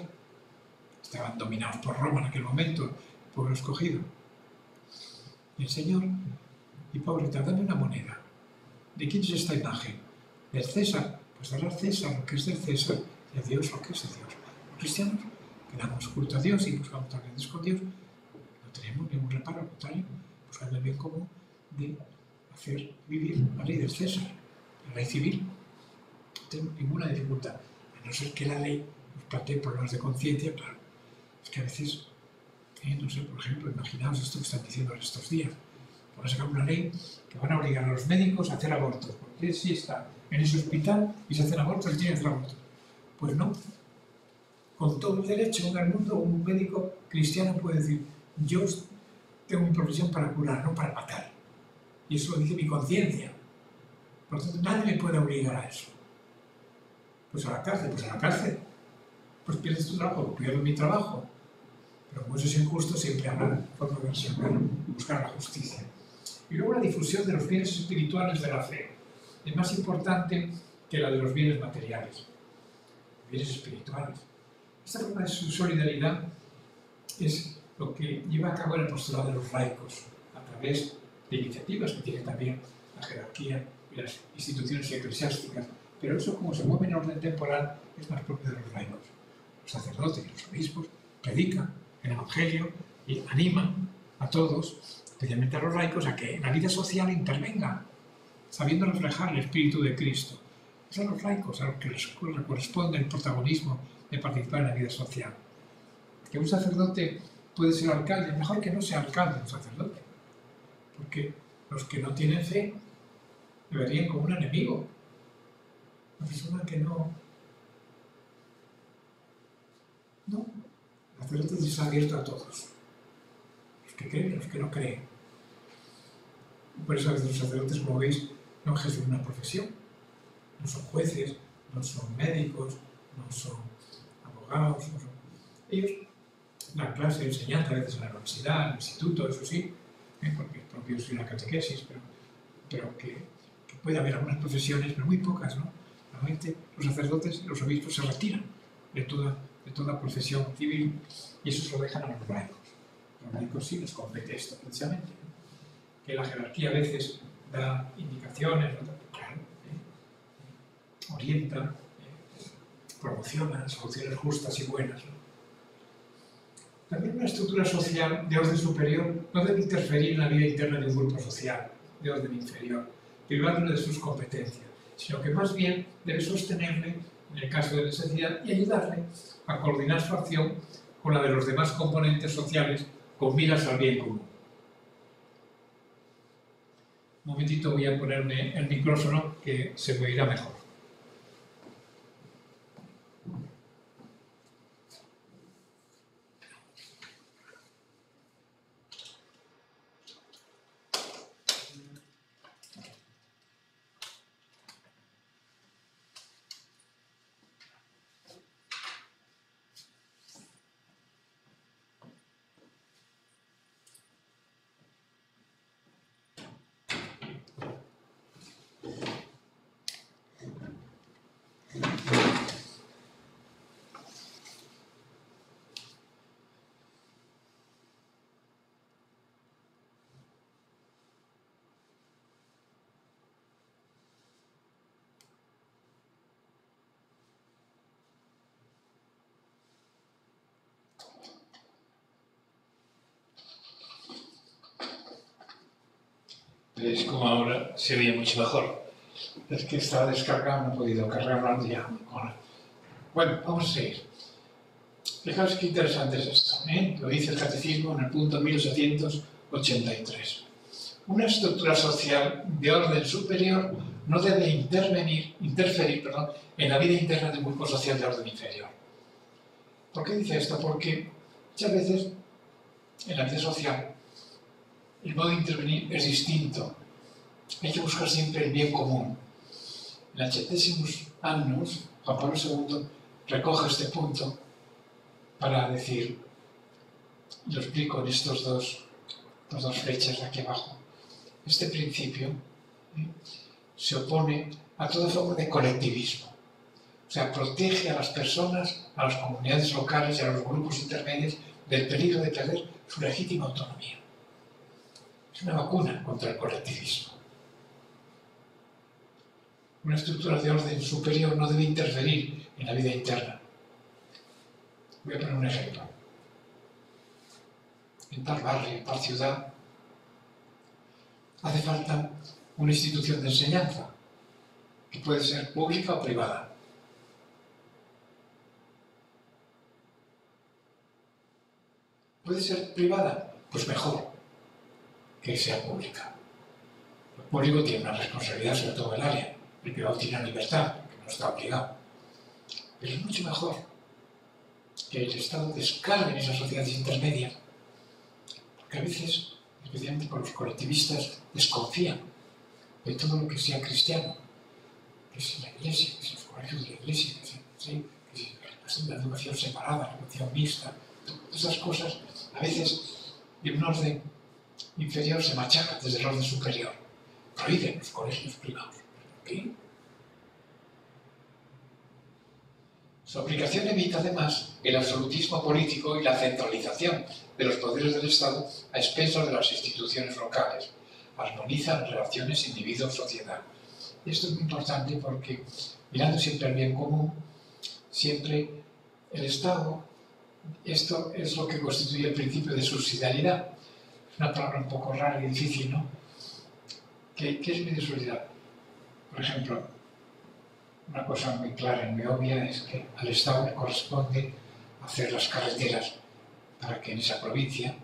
Estaban dominados por Roma en aquel momento, el pueblo escogido. Y el Señor, hipócrita, dame una moneda. ¿De quién es esta imagen? ¿Del César? Pues darle al César lo que es del César y a Dios lo que es de Dios. Los cristianos que damos culto a Dios y buscamos también con Dios, no tenemos ningún reparo, al contrario, buscando el bien común de hacer vivir la ley del César, la ley civil. No tenemos ninguna dificultad, a no ser que la ley nos plantee problemas de conciencia, claro. Es que a veces, no sé, por ejemplo, imaginaos esto que están diciendo en estos días. Van a sacar una ley que van a obligar a los médicos a hacer abortos. Porque si está en ese hospital y se hacen abortos, él tiene que hacer abortos. Pues no. Con todo el derecho del mundo, un médico cristiano puede decir: yo tengo mi profesión para curar, no para matar. Y eso lo dice mi conciencia. Por lo tanto, nadie me puede obligar a eso. Pues a la cárcel, pues a la cárcel. Pues pierdes tu trabajo, pierdo mi trabajo. Pero como eso es injusto, siempre habrá forma de resolver y buscar la justicia. Y luego la difusión de los bienes espirituales de la fe. Es más importante que la de los bienes materiales. Bienes espirituales. Esta forma de solidaridad es lo que lleva a cabo el apostolado de los laicos, a través de iniciativas que tiene también la jerarquía y las instituciones eclesiásticas. Pero eso, como se mueve en orden temporal, es más propio de los laicos. Los sacerdotes y los obispos predican el Evangelio y animan a todos, especialmente a los laicos, a que en la vida social intervengan, sabiendo reflejar el Espíritu de Cristo. Es a los laicos a los que les corresponde el protagonismo de participar en la vida social. Que un sacerdote puede ser alcalde, mejor que no sea alcalde un sacerdote, porque los que no tienen fe le verían como un enemigo, una persona que no, el sacerdote está abierto a todos, los que creen y los que no creen. Por eso a veces los sacerdotes, como veis, no ejercen una profesión, no son jueces, no son médicos, no son abogados, no son... Ellos dan clase de enseñanza a veces en la universidad, en el instituto, eso sí, porque es propio de la catequesis, pero que puede haber algunas profesiones, pero muy pocas, ¿no? Normalmente los sacerdotes y los obispos se retiran de toda profesión civil y eso se lo dejan a los laicos. A los laicos sí les compete esto, precisamente, ¿no? Que la jerarquía a veces da indicaciones, ¿no? Claro, orienta, promociona soluciones justas y buenas, ¿no? También una estructura social de orden superior no debe interferir en la vida interna de un grupo social de orden inferior, privándolo de sus competencias, sino que más bien debe sostenerle en el caso de necesidad y ayudarle a coordinar su acción con la de los demás componentes sociales con miras al bien común. Un momentito voy a ponerme el micrófono que se me oirá mejor. ¿Veis cómo ahora se oye mucho mejor? Es que estaba descargado, no he podido cargarlo al día. Bueno, vamos a seguir. Fijaos qué interesante es esto, ¿eh? Lo dice el Catecismo en el punto 1883. Una estructura social de orden superior no debe interferir en la vida interna de un grupo social de orden inferior. ¿Por qué dice esto? Porque muchas veces en la vida social el modo de intervenir es distinto. Hay que buscar siempre el bien común. En el Centésimos Annus, Juan Pablo II recoge este punto para decir, lo explico en estas dos flechas de aquí abajo, este principio se opone a toda forma de colectivismo. O sea, protege a las personas, a las comunidades locales y a los grupos intermedios del peligro de perder su legítima autonomía. Es una vacuna contra el colectivismo. Una estructura de orden superior no debe interferir en la vida interna. Voy a poner un ejemplo. En tal barrio, en tal ciudad, hace falta una institución de enseñanza, que puede ser pública o privada. ¿Puede ser privada? Pues mejor que sea pública. El público tiene una responsabilidad sobre todo el área, el privado tiene una libertad, que no está obligado. Pero es mucho mejor que el Estado descargue en esas sociedades intermedias, porque a veces, especialmente por los colectivistas, desconfían de todo lo que sea cristiano, que es la iglesia, que es los colegios de la iglesia, que es la educación separada, la educación mixta, todas esas cosas, a veces de un orden inferior se machacan desde el orden superior, prohíben los colegios privados. ¿Por qué? Su aplicación evita además el absolutismo político y la centralización de los poderes del Estado a expensas de las instituciones locales. Armoniza las relaciones individuo-sociedad. Esto es muy importante porque, mirando siempre al bien común, siempre el Estado, esto es lo que constituye el principio de subsidiariedad. Es una palabra un poco rara y difícil, ¿no? ¿Qué es medio solidaridad? Por ejemplo, una cosa muy clara y muy obvia es que al Estado le corresponde hacer las carreteras para que en esa provincia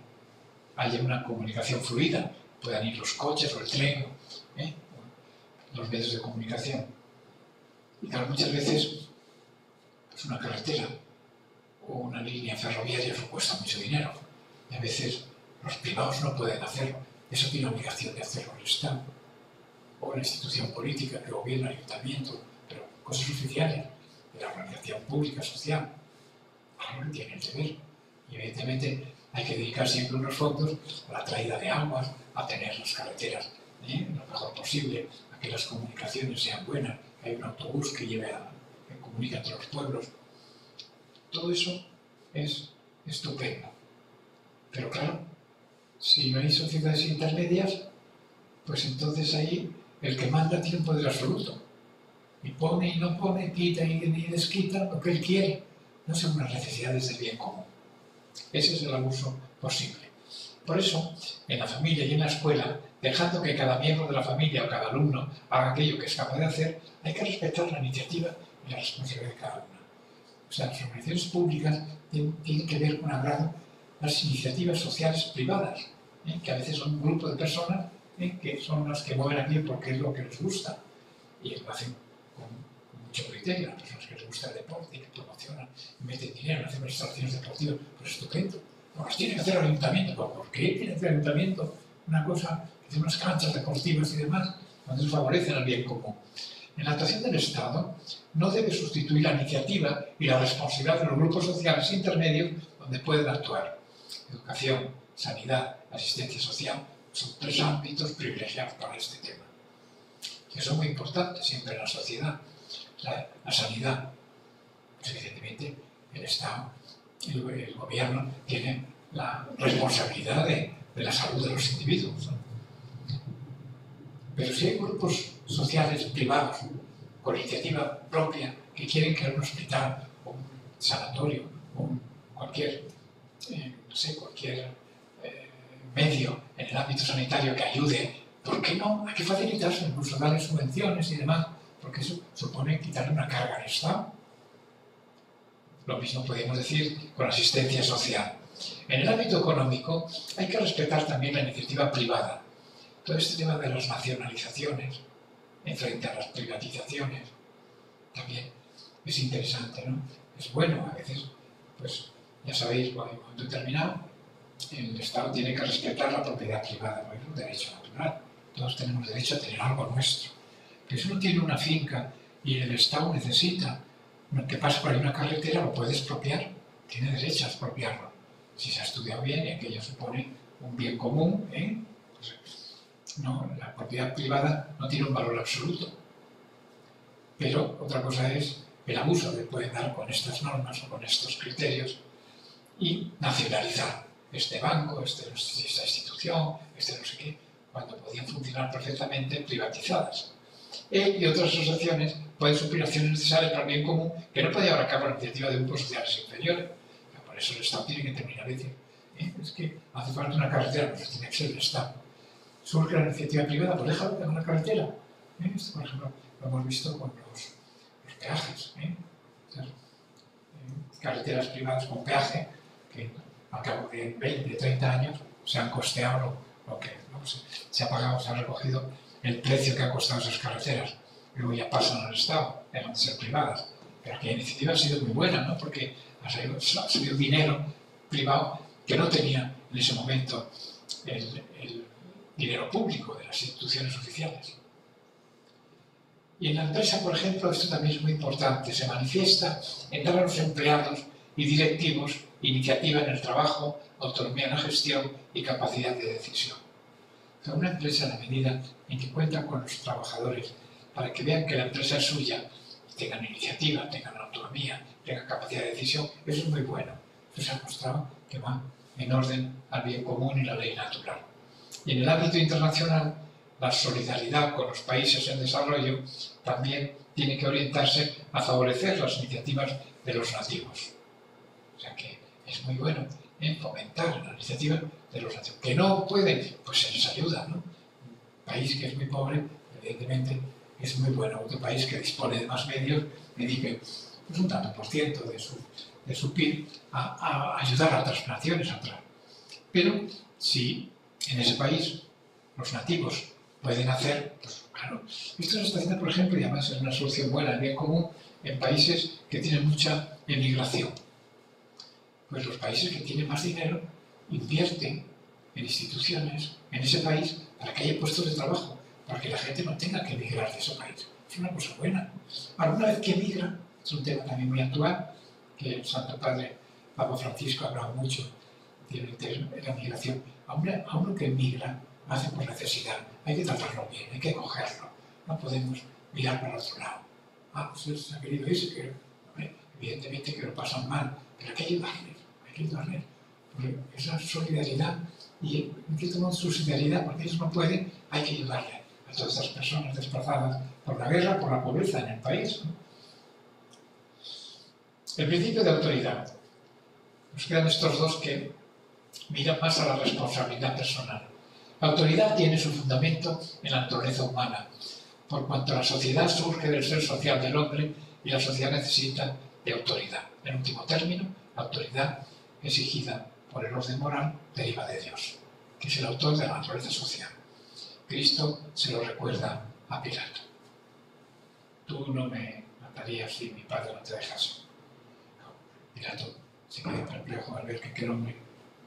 haya una comunicación fluida, puedan ir los coches o el tren, los medios de comunicación. Y claro, muchas veces pues una carretera o una línea ferroviaria eso cuesta mucho dinero y a veces los privados no pueden hacerlo. Eso tiene obligación de hacerlo el Estado o la institución política, el gobierno, el ayuntamiento, pero cosas oficiales de la organización pública, social, algo que tienen que ver. Y evidentemente hay que dedicar siempre unos fondos a la traída de aguas, a tener las carreteras lo mejor posible, a que las comunicaciones sean buenas, que haya un autobús que comunique entre los pueblos. Todo eso es estupendo. Pero claro, si no hay sociedades intermedias, pues entonces ahí el que manda tiene un poder absoluto. Y pone y no pone, quita y desquita lo que él quiere. No son unas necesidades del bien común. Ese es el abuso posible. Por eso, en la familia y en la escuela, dejando que cada miembro de la familia o cada alumno haga aquello que es capaz de hacer, hay que respetar la iniciativa y la responsabilidad de cada uno. O sea, las organizaciones públicas tienen que ver con agrado las iniciativas sociales privadas, que a veces son un grupo de personas que son las que mueven aquí porque es lo que les gusta y lo hacen con mucho criterio. Las personas que les gusta el deporte y que promocionan y meten dinero en hacer instalaciones deportivas, pues estupendo. No las tiene que hacer el ayuntamiento. ¿Por qué tiene que hacer el ayuntamiento una cosa que tiene unas canchas deportivas y demás? Cuando eso favorece el bien común. En la actuación del Estado no debe sustituir la iniciativa y la responsabilidad de los grupos sociales intermedios donde pueden actuar. Educación, sanidad, asistencia social son 3 ámbitos privilegiados para este tema. Y eso es muy importante siempre en la sociedad. La sanidad, pues evidentemente el Estado, el gobierno tiene la responsabilidad de la salud de los individuos, ¿no? Pero si hay grupos sociales privados con iniciativa propia que quieren crear un hospital o un sanatorio o cualquier medio en el ámbito sanitario que ayude, ¿por qué no? Hay que facilitarse, incluso darle subvenciones y demás, porque eso supone quitarle una carga al Estado. Lo mismo podemos decir con la asistencia social. En el ámbito económico hay que respetar también la iniciativa privada. Todo este tema de las nacionalizaciones frente a las privatizaciones también es interesante, ¿no? Es bueno, a veces, pues ya sabéis, cuando en un momento determinado el Estado tiene que respetar la propiedad privada, porque es un derecho natural. Todos tenemos derecho a tener algo nuestro. Pero si uno tiene una finca y el Estado necesita que pase por ahí una carretera, lo puede expropiar, tiene derecho a expropiarlo. Si se ha estudiado bien y aquello supone un bien común, pues, no, la propiedad privada no tiene un valor absoluto. Pero otra cosa es el abuso que pueden dar con estas normas o con estos criterios y nacionalizar este banco, esta institución, no sé qué, cuando podían funcionar perfectamente privatizadas. Y otras asociaciones pueden suplir acciones necesarias para el bien común que no puede llevar a cabo la iniciativa de grupos sociales inferiores. Por eso el Estado tiene que terminar de decir, es que hace falta una carretera, pues tiene que ser el Estado. Surge la iniciativa privada, pues déjalo de una carretera. Esto, por ejemplo, lo hemos visto con los peajes. Carreteras privadas con peaje que al cabo de 20, 30 años se han costeado lo que se ha pagado, se ha recogido el precio que han costado esas carreteras. Luego ya pasan al Estado, dejan de ser privadas. Pero aquella iniciativa ha sido muy buena, ¿no? Porque ha salido dinero privado que no tenía en ese momento el dinero público de las instituciones oficiales. Y en la empresa, por ejemplo, esto también es muy importante, se manifiesta en dar a los empleados y directivos iniciativa en el trabajo, autonomía en la gestión y capacidad de decisión. O sea, una empresa, en la medida en que cuenta con los trabajadores para que vean que la empresa es suya, tengan iniciativa, tengan autonomía, tengan capacidad de decisión, eso es muy bueno. Eso se ha mostrado que va en orden al bien común y la ley natural. Y en el ámbito internacional, la solidaridad con los países en desarrollo también tiene que orientarse a favorecer las iniciativas de los nativos. O sea que es muy bueno fomentar la iniciativa de los nativos. Que no pueden, pues se les ayuda, ¿no? Un país que es muy pobre, evidentemente, es muy bueno. Otro país que dispone de más medios, dedique pues, un tanto por ciento de su PIB a ayudar a otras naciones. Pero si en ese país los nativos pueden hacer, pues claro, esto se está haciendo, por ejemplo, y además es una solución buena, el bien común, en países que tienen mucha emigración. Pues los países que tienen más dinero invierten en instituciones en ese país para que haya puestos de trabajo, para que la gente no tenga que emigrar de ese país. Es una cosa buena. Alguna vez que emigra, es un tema también muy actual, que el Santo Padre Papa Francisco ha hablado mucho de la migración. A uno que emigra, hace por necesidad. Hay que tratarlo bien, hay que cogerlo. No podemos mirar para otro lado. Pues se ha querido irse, pero evidentemente que lo pasan mal, pero hay que ayudarles, porque esa solidaridad, y en cierto modo su solidaridad, porque ellos no pueden, hay que ayudarle a todas estas personas desplazadas por la guerra, por la pobreza en el país, ¿no? El principio de autoridad. Nos quedan estos dos que miran más a la responsabilidad personal. La autoridad tiene su fundamento en la naturaleza humana, por cuanto la sociedad surge del ser social del hombre y la sociedad necesita de autoridad. En último término, la autoridad exigida por el orden moral deriva de Dios, que es el autor de la naturaleza social. Cristo se lo recuerda a Pilato. Tú no me matarías si mi padre no te dejase. Pilato se queda perplejo al ver que aquel hombre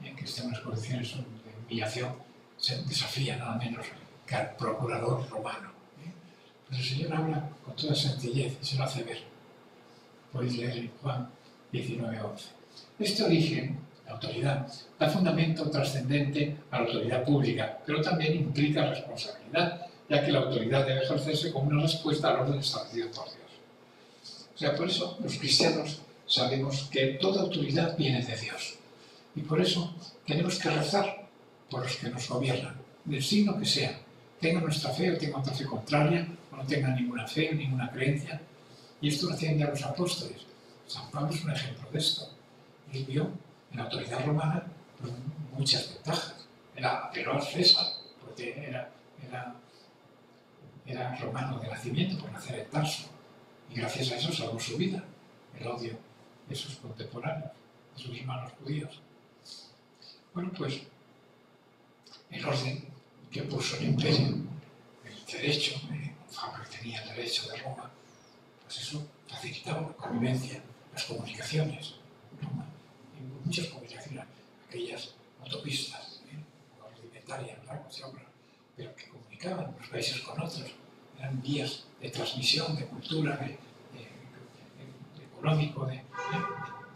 que está en unas condiciones de humillación se desafía nada menos que al procurador romano. Pero el Señor habla con toda sencillez y se lo hace ver. Podéis leer en Juan 19:11. Este origen, la autoridad, da fundamento trascendente a la autoridad pública, pero también implica responsabilidad, ya que la autoridad debe ejercerse como una respuesta al orden establecido por Dios. O sea, por eso los cristianos sabemos que toda autoridad viene de Dios. Y por eso tenemos que rezar por los que nos gobiernan, del signo que sea, tengan nuestra fe o tengan otra fe contraria, o no tengan ninguna fe o ninguna creencia. Y esto lo hacían ya los apóstoles. San Pablo es un ejemplo de esto. Él vio en la autoridad romana pues, muchas ventajas. Apeló a César, porque era romano de nacimiento, por nacer en Tarso. Y gracias a eso salvó su vida, el odio de sus contemporáneos, de sus hermanos judíos. Bueno, pues el orden que puso el imperio, el derecho, Pablo que tenía el derecho de Roma, pues eso facilitaba la convivencia, las comunicaciones. Roma, y muchas comunicaciones, aquellas autopistas, rudimentarias, pero que comunicaban los países con otros, eran vías de transmisión, de cultura, de económico, de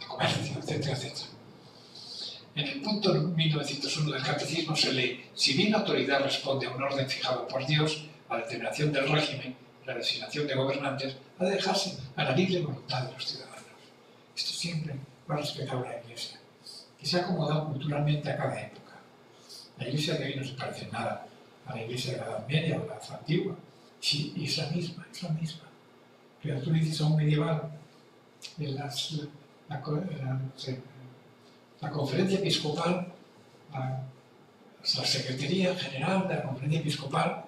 comercio, etcétera, etcétera. En el punto 1901 del Catecismo se lee: si bien la autoridad responde a un orden fijado por Dios, la determinación del régimen, la designación de gobernantes, ha de dejarse a la libre voluntad de los ciudadanos. Esto siempre lo ha respetado la Iglesia, que se ha acomodado culturalmente a cada época. La Iglesia de hoy no se parece en nada a la Iglesia de la Edad Media o de la Edad Antigua. Sí, es la misma, es la misma. Pero tú dices a un medieval, la conferencia episcopal, la secretaría general de la conferencia episcopal,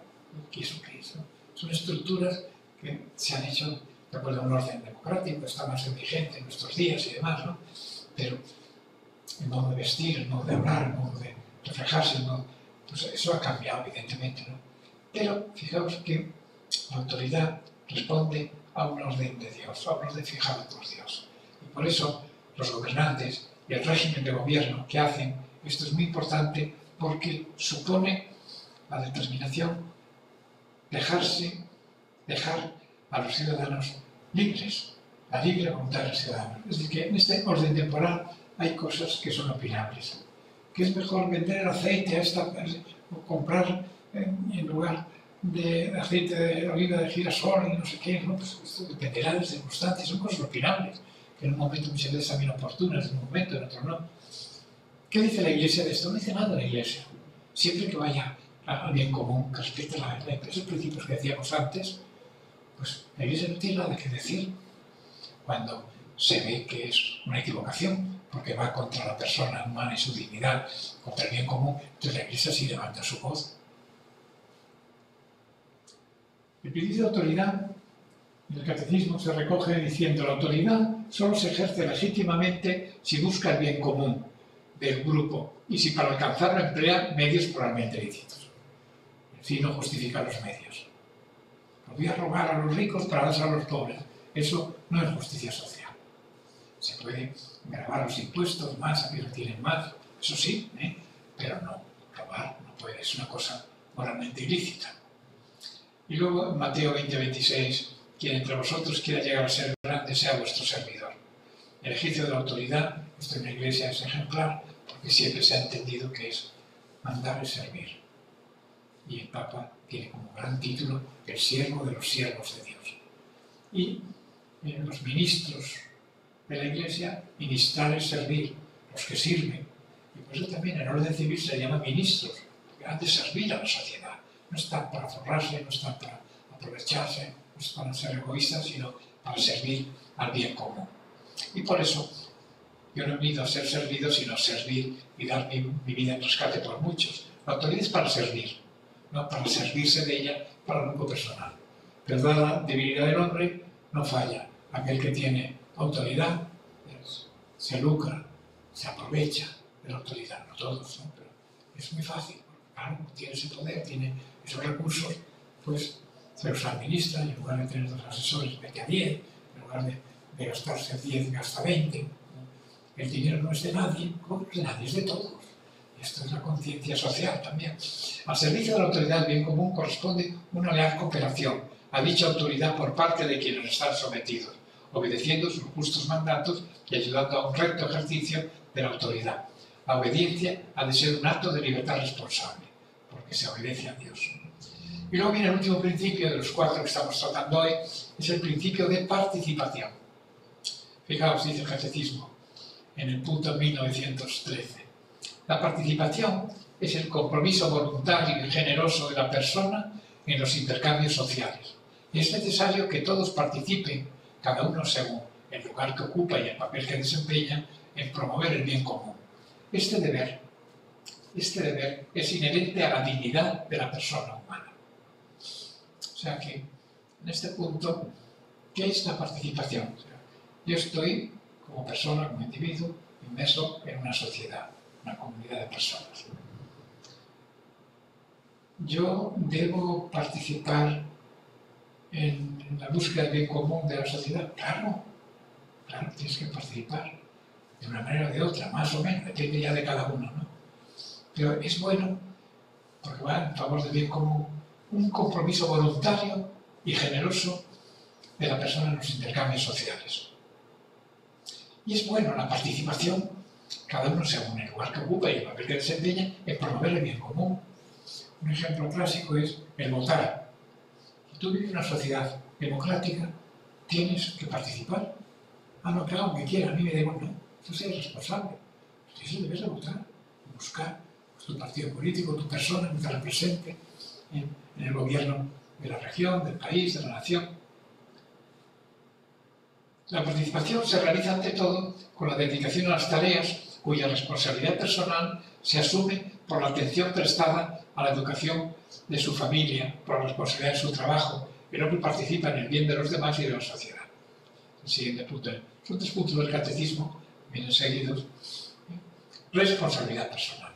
¿qué es lo que es? Son estructuras que se han hecho de acuerdo a un orden democrático, está más vigente en nuestros días y demás, ¿no? Pero el modo de vestir, el modo de hablar, el modo de reflejarse, pues eso ha cambiado evidentemente, ¿no? Pero fijaos que la autoridad responde a un orden de Dios, a un orden fijado por Dios. Y por eso los gobernantes y el régimen de gobierno que hacen, esto es muy importante porque supone la determinación dejar a los ciudadanos libres, la libre voluntad del ciudadano. Es decir, que en este orden temporal hay cosas que son opinables. Que es mejor vender el aceite o comprar en lugar de aceite de oliva de girasol y no sé qué, ¿no? Pues esto dependerá de las circunstancias, son cosas opinables, que en un momento muchas veces también oportunas, en un momento, en otro no. ¿Qué dice la Iglesia de esto? No dice nada la Iglesia. Siempre que vaya al bien común, que respete esos principios que decíamos antes, pues la Iglesia no tiene nada que decir cuando se ve que es una equivocación, porque va contra la persona humana y su dignidad, contra el bien común. Entonces la Iglesia sí levanta su voz. El principio de autoridad en el Catecismo se recoge diciendo: la autoridad solo se ejerce legítimamente si busca el bien común del grupo y si para alcanzarlo emplea medios moralmente lícitos. El fin no justifica los medios. Voy a robar a los ricos para darse a los pobres. Eso no es justicia social. Se puede gravar los impuestos más a quienes tienen más, eso sí, pero no, robar no puede, es una cosa moralmente ilícita. Y luego en Mateo 20:26, quien entre vosotros quiera llegar a ser grande, sea vuestro servidor. El ejercicio de la autoridad, esto en la Iglesia es ejemplar, porque siempre se ha entendido que es mandar y servir. Y el Papa tiene como gran título el siervo de los siervos de Dios. Y los ministros de la Iglesia, ministrar es servir, los que sirven. Y por eso también en el orden civil se llama ministros, porque han de servir a la sociedad. No están para forrarse, no están para aprovecharse, no están para ser egoístas, sino para servir al bien común. Y por eso Yo no he venido a ser servido, sino a servir y dar mi vida en rescate por muchos. La autoridad es para servir, no para servirse de ella para el grupo personal. Pero la divinidad del hombre no falla. Aquel que tiene autoridad se lucra, se aprovecha de la autoridad. No todos, ¿no? Pero es muy fácil. Claro, tiene ese poder, tiene esos recursos, pues se los administra y en lugar de tener 2 asesores, mete a 10, en lugar de gastarse 10, gasta 20. El dinero no es de nadie, ¿cómo no es de nadie? Es de todos. Esto es la conciencia social también. Al servicio de la autoridad del bien común corresponde una leal cooperación a dicha autoridad por parte de quienes están sometidos, obedeciendo sus justos mandatos y ayudando a un recto ejercicio de la autoridad. La obediencia ha de ser un acto de libertad responsable, porque se obedece a Dios. Y luego viene el último principio de los 4 que estamos tratando hoy, es el principio de participación. Fijaos, dice el Catecismo, en el punto 1913. La participación es el compromiso voluntario y generoso de la persona en los intercambios sociales. Y es necesario que todos participen, cada uno según el lugar que ocupa y el papel que desempeña, en promover el bien común. Este deber es inherente a la dignidad de la persona humana. O sea que, en este punto, ¿qué es la participación? O sea, yo estoy, como persona, como individuo, inmerso en una sociedad, una comunidad de personas. Yo debo participar en la búsqueda del bien común de la sociedad. Claro, tienes que participar de una manera o de otra, más o menos, depende ya de cada uno, ¿no? Pero es bueno, porque va en favor del bien común, un compromiso voluntario y generoso de la persona en los intercambios sociales. Y es bueno la participación, cada uno según el lugar que ocupa y el papel que desempeña, en promover el bien común. Un ejemplo clásico es el votar. Si tú vives en una sociedad democrática, tienes que participar. Ah, no, claro, que quiera, a mí me da igual, no. Tú eres responsable. Tienes el deber de votar, buscar tu partido político, tu persona, que te represente en el gobierno de la región, del país, de la nación. La participación se realiza ante todo con la dedicación a las tareas cuya responsabilidad personal se asume por la atención prestada a la educación de su familia, por la responsabilidad de su trabajo. El hombre participa en el bien de los demás y de la sociedad. El siguiente punto. Son 3 puntos del catecismo, vienen seguidos. Responsabilidad personal,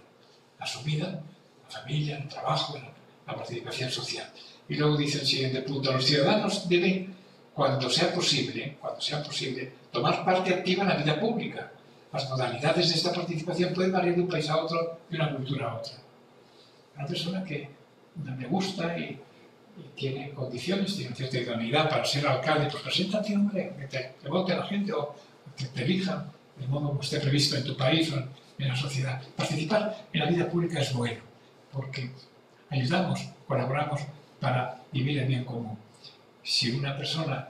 asumida, la familia, el trabajo, la participación social. Y luego dice el siguiente punto, los ciudadanos deben, cuando sea posible, tomar parte activa en la vida pública. Las modalidades de esta participación pueden variar de un país a otro, de una cultura a otra. Una persona que no le gusta y tiene condiciones, tiene cierta idoneidad para ser alcalde, pues preséntate, hombre, que te vote la gente o que te elijan, de modo como esté previsto en tu país o en la sociedad. Participar en la vida pública es bueno, porque ayudamos, colaboramos para vivir el bien común. Si una persona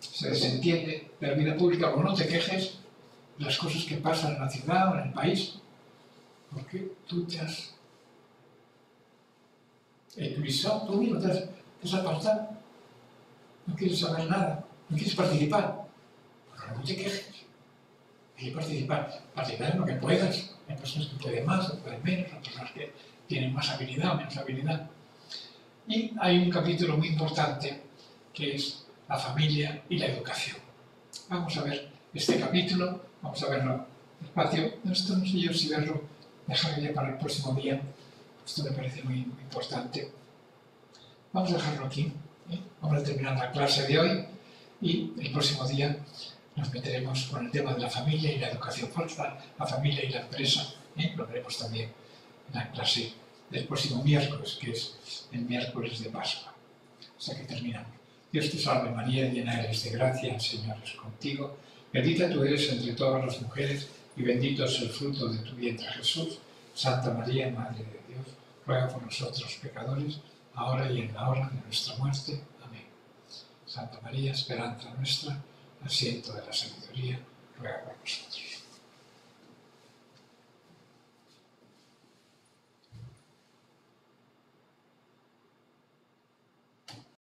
se desentiende de la vida pública, o no te quejes de las cosas que pasan en la ciudad o en el país, porque tú te has eclipsado, tú mismo te has apartado, no quieres saber nada, no quieres participar, pero no te quejes. Hay que participar en lo que puedas. Hay personas que pueden más, o pueden menos, hay personas que tienen más habilidad o menos habilidad. Y hay un capítulo muy importante que es la familia y la educación. Vamos a ver este capítulo, vamos a verlo despacio. Esto no sé yo si verlo, dejarlo ya para el próximo día. Esto me parece muy importante. Vamos a dejarlo aquí. Vamos a terminar la clase de hoy y el próximo día nos meteremos con el tema de la familia y la educación. Falta la familia y la empresa. Lo veremos también en la clase del próximo miércoles, que es el miércoles de Pascua. O sea que terminamos. Dios te salve María, llena eres de gracia, el Señor es contigo. Bendita tú eres entre todas las mujeres y bendito es el fruto de tu vientre Jesús. Santa María, Madre de Dios, ruega por nosotros pecadores, ahora y en la hora de nuestra muerte. Amén. Santa María, esperanza nuestra, asiento de la sabiduría, ruega por nosotros.